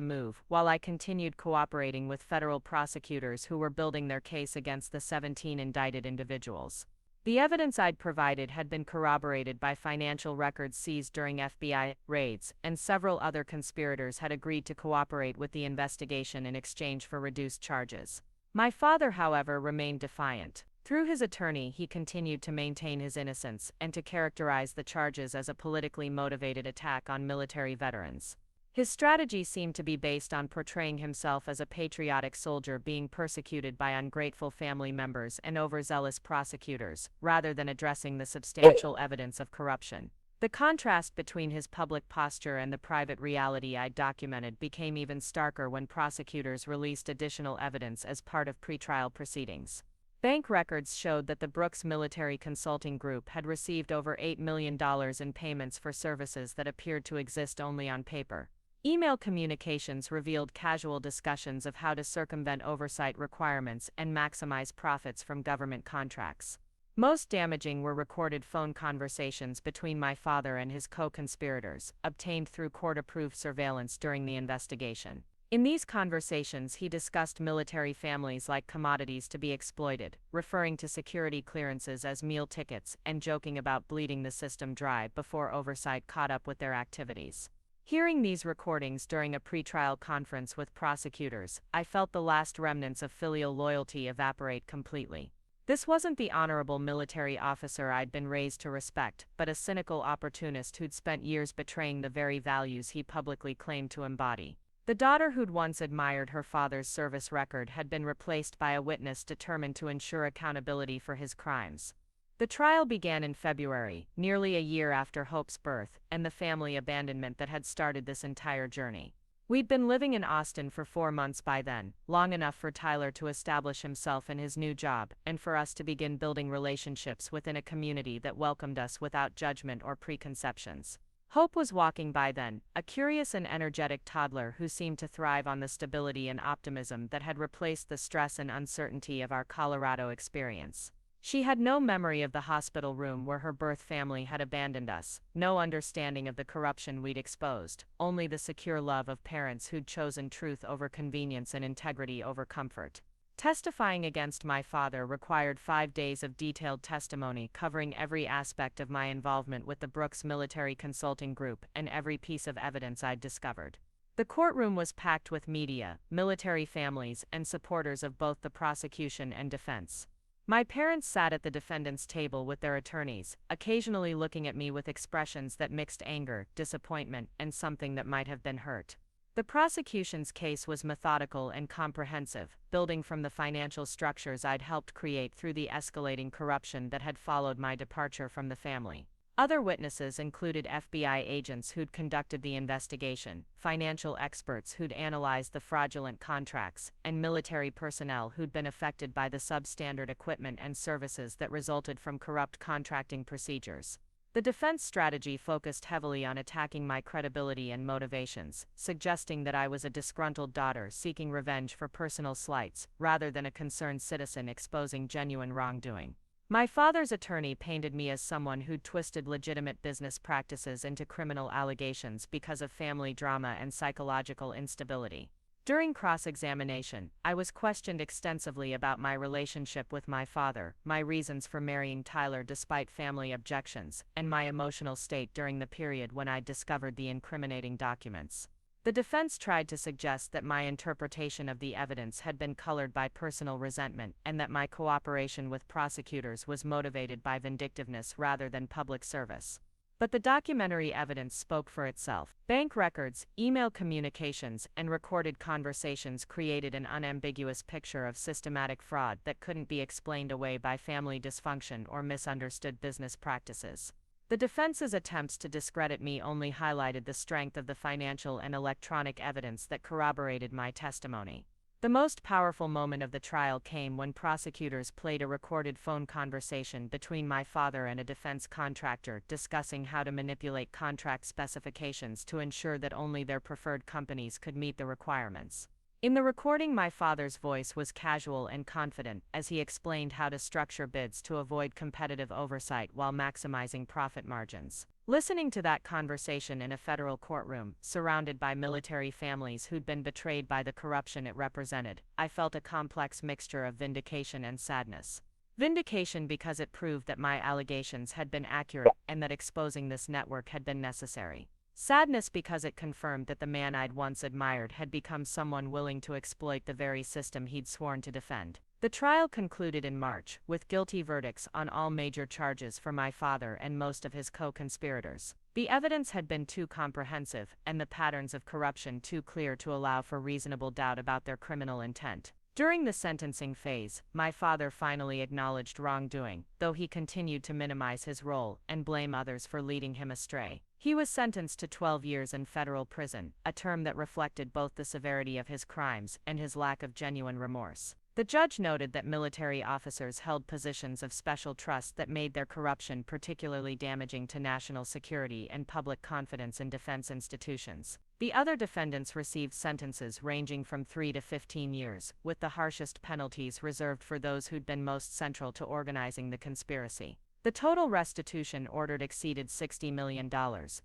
move, while I continued cooperating with federal prosecutors who were building their case against the 17 indicted individuals. The evidence I'd provided had been corroborated by financial records seized during FBI raids, and several other conspirators had agreed to cooperate with the investigation in exchange for reduced charges. My father, however, remained defiant. Through his attorney, he continued to maintain his innocence and to characterize the charges as a politically motivated attack on military veterans. His strategy seemed to be based on portraying himself as a patriotic soldier being persecuted by ungrateful family members and overzealous prosecutors, rather than addressing the substantial evidence of corruption. The contrast between his public posture and the private reality I documented became even starker when prosecutors released additional evidence as part of pretrial proceedings. Bank records showed that the Brooks Military Consulting Group had received over $8 million in payments for services that appeared to exist only on paper. Email communications revealed casual discussions of how to circumvent oversight requirements and maximize profits from government contracts. Most damaging were recorded phone conversations between my father and his co-conspirators, obtained through court-approved surveillance during the investigation. In these conversations, he discussed military families like commodities to be exploited, referring to security clearances as meal tickets and joking about bleeding the system dry before oversight caught up with their activities. Hearing these recordings during a pretrial conference with prosecutors, I felt the last remnants of filial loyalty evaporate completely. This wasn't the honorable military officer I'd been raised to respect, but a cynical opportunist who'd spent years betraying the very values he publicly claimed to embody. The daughter who'd once admired her father's service record had been replaced by a witness determined to ensure accountability for his crimes. The trial began in February, nearly a year after Hope's birth, and the family abandonment that had started this entire journey. We'd been living in Austin for 4 months by then, long enough for Tyler to establish himself in his new job, and for us to begin building relationships within a community that welcomed us without judgment or preconceptions. Hope was walking by then, a curious and energetic toddler who seemed to thrive on the stability and optimism that had replaced the stress and uncertainty of our Colorado experience. She had no memory of the hospital room where her birth family had abandoned us, no understanding of the corruption we'd exposed, only the secure love of parents who'd chosen truth over convenience and integrity over comfort. Testifying against my father required 5 days of detailed testimony covering every aspect of my involvement with the Brooks Military Consulting Group and every piece of evidence I'd discovered. The courtroom was packed with media, military families, and supporters of both the prosecution and defense. My parents sat at the defendant's table with their attorneys, occasionally looking at me with expressions that mixed anger, disappointment, and something that might have been hurt. The prosecution's case was methodical and comprehensive, building from the financial structures I'd helped create through the escalating corruption that had followed my departure from the family. Other witnesses included FBI agents who'd conducted the investigation, financial experts who'd analyzed the fraudulent contracts, and military personnel who'd been affected by the substandard equipment and services that resulted from corrupt contracting procedures. The defense strategy focused heavily on attacking my credibility and motivations, suggesting that I was a disgruntled daughter seeking revenge for personal slights, rather than a concerned citizen exposing genuine wrongdoing. My father's attorney painted me as someone who'd twisted legitimate business practices into criminal allegations because of family drama and psychological instability. During cross-examination, I was questioned extensively about my relationship with my father, my reasons for marrying Tyler despite family objections, and my emotional state during the period when I discovered the incriminating documents. The defense tried to suggest that my interpretation of the evidence had been colored by personal resentment and that my cooperation with prosecutors was motivated by vindictiveness rather than public service. But the documentary evidence spoke for itself. Bank records, email communications, and recorded conversations created an unambiguous picture of systematic fraud that couldn't be explained away by family dysfunction or misunderstood business practices. The defense's attempts to discredit me only highlighted the strength of the financial and electronic evidence that corroborated my testimony. The most powerful moment of the trial came when prosecutors played a recorded phone conversation between my father and a defense contractor discussing how to manipulate contract specifications to ensure that only their preferred companies could meet the requirements. In the recording, my father's voice was casual and confident as he explained how to structure bids to avoid competitive oversight while maximizing profit margins. Listening to that conversation in a federal courtroom, surrounded by military families who'd been betrayed by the corruption it represented, I felt a complex mixture of vindication and sadness. Vindication because it proved that my allegations had been accurate and that exposing this network had been necessary. Sadness because it confirmed that the man I'd once admired had become someone willing to exploit the very system he'd sworn to defend. The trial concluded in March, with guilty verdicts on all major charges for my father and most of his co-conspirators. The evidence had been too comprehensive, and the patterns of corruption too clear to allow for reasonable doubt about their criminal intent. During the sentencing phase, my father finally acknowledged wrongdoing, though he continued to minimize his role and blame others for leading him astray. He was sentenced to 12 years in federal prison, a term that reflected both the severity of his crimes and his lack of genuine remorse. The judge noted that military officers held positions of special trust that made their corruption particularly damaging to national security and public confidence in defense institutions. The other defendants received sentences ranging from 3 to 15 years, with the harshest penalties reserved for those who'd been most central to organizing the conspiracy. The total restitution ordered exceeded $60 million,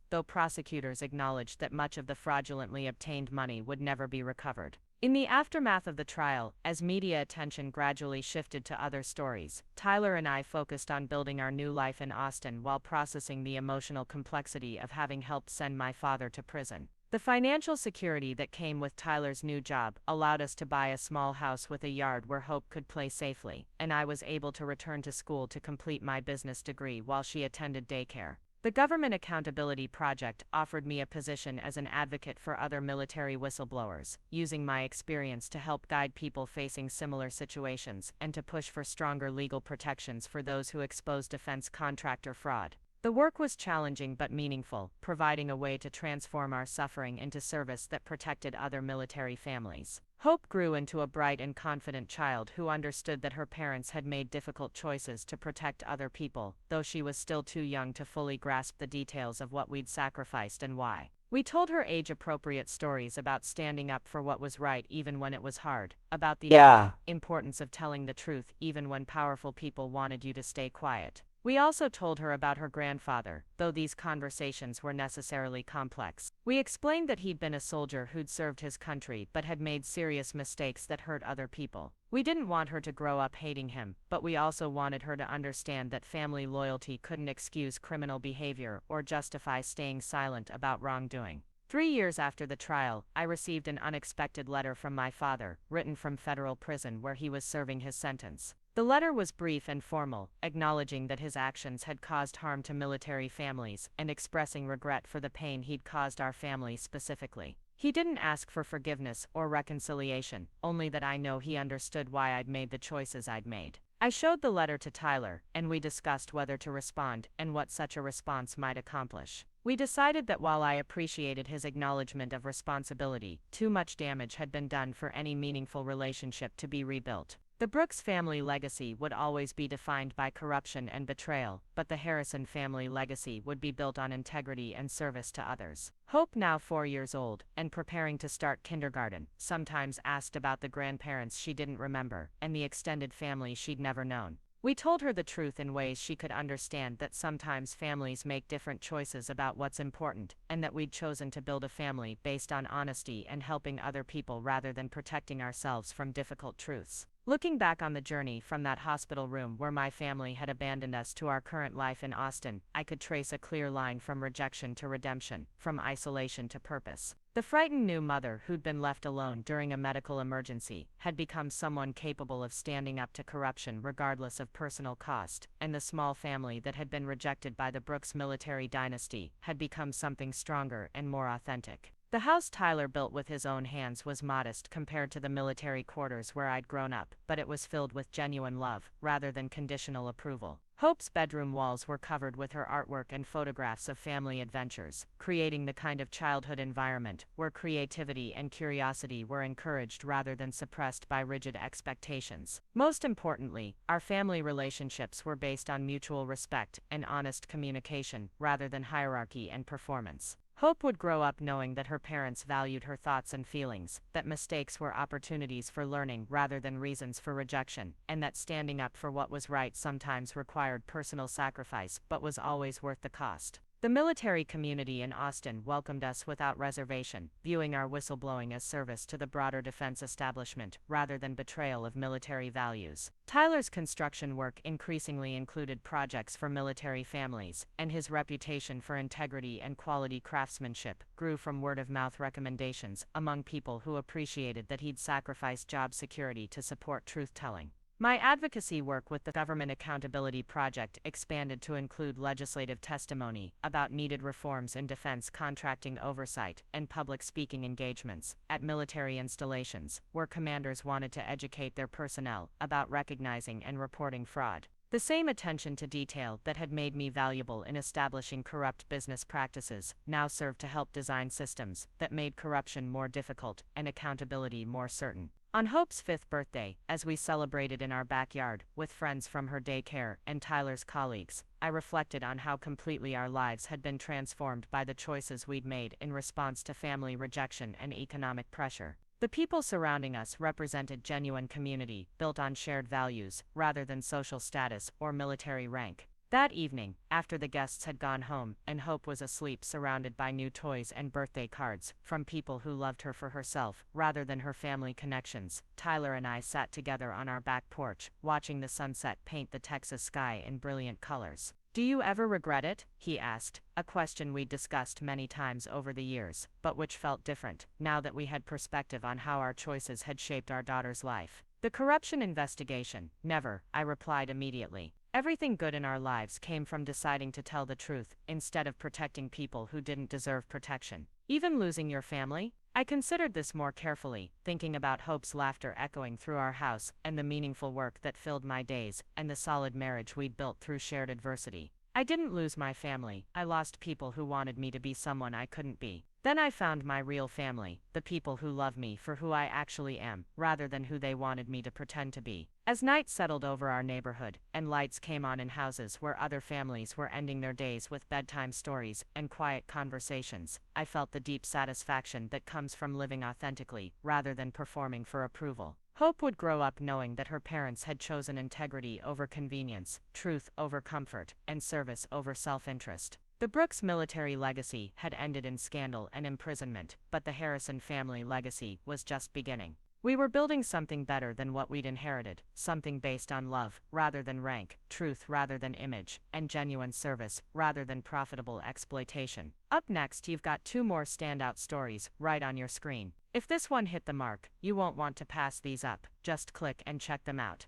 though prosecutors acknowledged that much of the fraudulently obtained money would never be recovered. In the aftermath of the trial, as media attention gradually shifted to other stories, Tyler and I focused on building our new life in Austin while processing the emotional complexity of having helped send my father to prison. The financial security that came with Tyler's new job allowed us to buy a small house with a yard where Hope could play safely, and I was able to return to school to complete my business degree while she attended daycare. The Government Accountability Project offered me a position as an advocate for other military whistleblowers, using my experience to help guide people facing similar situations and to push for stronger legal protections for those who expose defense contractor fraud. The work was challenging but meaningful, providing a way to transform our suffering into service that protected other military families. Hope grew into a bright and confident child who understood that her parents had made difficult choices to protect other people, though she was still too young to fully grasp the details of what we'd sacrificed and why. We told her age-appropriate stories about standing up for what was right even when it was hard, about the importance of telling the truth even when powerful people wanted you to stay quiet. We also told her about her grandfather, though these conversations were necessarily complex. We explained that he'd been a soldier who'd served his country but had made serious mistakes that hurt other people. We didn't want her to grow up hating him, but we also wanted her to understand that family loyalty couldn't excuse criminal behavior or justify staying silent about wrongdoing. 3 years after the trial, I received an unexpected letter from my father, written from federal prison where he was serving his sentence. The letter was brief and formal, acknowledging that his actions had caused harm to military families and expressing regret for the pain he'd caused our family specifically. He didn't ask for forgiveness or reconciliation, only that I know he understood why I'd made the choices I'd made. I showed the letter to Tyler, and we discussed whether to respond and what such a response might accomplish. We decided that while I appreciated his acknowledgement of responsibility, too much damage had been done for any meaningful relationship to be rebuilt. The Brooks family legacy would always be defined by corruption and betrayal, but the Harrison family legacy would be built on integrity and service to others. Hope, now 4 years old and preparing to start kindergarten, sometimes asked about the grandparents she didn't remember and the extended family she'd never known. We told her the truth in ways she could understand, that sometimes families make different choices about what's important, and that we'd chosen to build a family based on honesty and helping other people rather than protecting ourselves from difficult truths. Looking back on the journey from that hospital room where my family had abandoned us to our current life in Austin, I could trace a clear line from rejection to redemption, from isolation to purpose. The frightened new mother who'd been left alone during a medical emergency had become someone capable of standing up to corruption regardless of personal cost, and the small family that had been rejected by the Brooks military dynasty had become something stronger and more authentic. The house Tyler built with his own hands was modest compared to the military quarters where I'd grown up, but it was filled with genuine love, rather than conditional approval. Hope's bedroom walls were covered with her artwork and photographs of family adventures, creating the kind of childhood environment where creativity and curiosity were encouraged rather than suppressed by rigid expectations. Most importantly, our family relationships were based on mutual respect and honest communication, rather than hierarchy and performance. Hope would grow up knowing that her parents valued her thoughts and feelings, that mistakes were opportunities for learning rather than reasons for rejection, and that standing up for what was right sometimes required personal sacrifice but was always worth the cost. The military community in Austin welcomed us without reservation, viewing our whistleblowing as service to the broader defense establishment rather than betrayal of military values. Tyler's construction work increasingly included projects for military families, and his reputation for integrity and quality craftsmanship grew from word-of-mouth recommendations among people who appreciated that he'd sacrificed job security to support truth-telling. My advocacy work with the Government Accountability Project expanded to include legislative testimony about needed reforms in defense contracting oversight and public speaking engagements at military installations, where commanders wanted to educate their personnel about recognizing and reporting fraud. The same attention to detail that had made me valuable in establishing corrupt business practices now served to help design systems that made corruption more difficult and accountability more certain. On Hope's 5th birthday, as we celebrated in our backyard with friends from her daycare and Tyler's colleagues, I reflected on how completely our lives had been transformed by the choices we'd made in response to family rejection and economic pressure. The people surrounding us represented genuine community, built on shared values, rather than social status or military rank. That evening, after the guests had gone home and Hope was asleep surrounded by new toys and birthday cards from people who loved her for herself rather than her family connections, Tyler and I sat together on our back porch, watching the sunset paint the Texas sky in brilliant colors. "Do you ever regret it?" he asked, a question we'd discussed many times over the years, but which felt different, now that we had perspective on how our choices had shaped our daughter's life. "The corruption investigation, never," I replied immediately. "Everything good in our lives came from deciding to tell the truth, instead of protecting people who didn't deserve protection. Even losing your family?" I considered this more carefully, thinking about Hope's laughter echoing through our house, and the meaningful work that filled my days, and the solid marriage we'd built through shared adversity. I didn't lose my family, I lost people who wanted me to be someone I couldn't be. Then I found my real family, the people who love me for who I actually am, rather than who they wanted me to pretend to be. As night settled over our neighborhood, and lights came on in houses where other families were ending their days with bedtime stories and quiet conversations, I felt the deep satisfaction that comes from living authentically, rather than performing for approval. Hope would grow up knowing that her parents had chosen integrity over convenience, truth over comfort, and service over self-interest. The Brooks military legacy had ended in scandal and imprisonment, but the Harrison family legacy was just beginning. We were building something better than what we'd inherited, something based on love, rather than rank, truth rather than image, and genuine service, rather than profitable exploitation. Up next, you've got 2 more standout stories, right on your screen. If this one hit the mark, you won't want to pass these up, just click and check them out.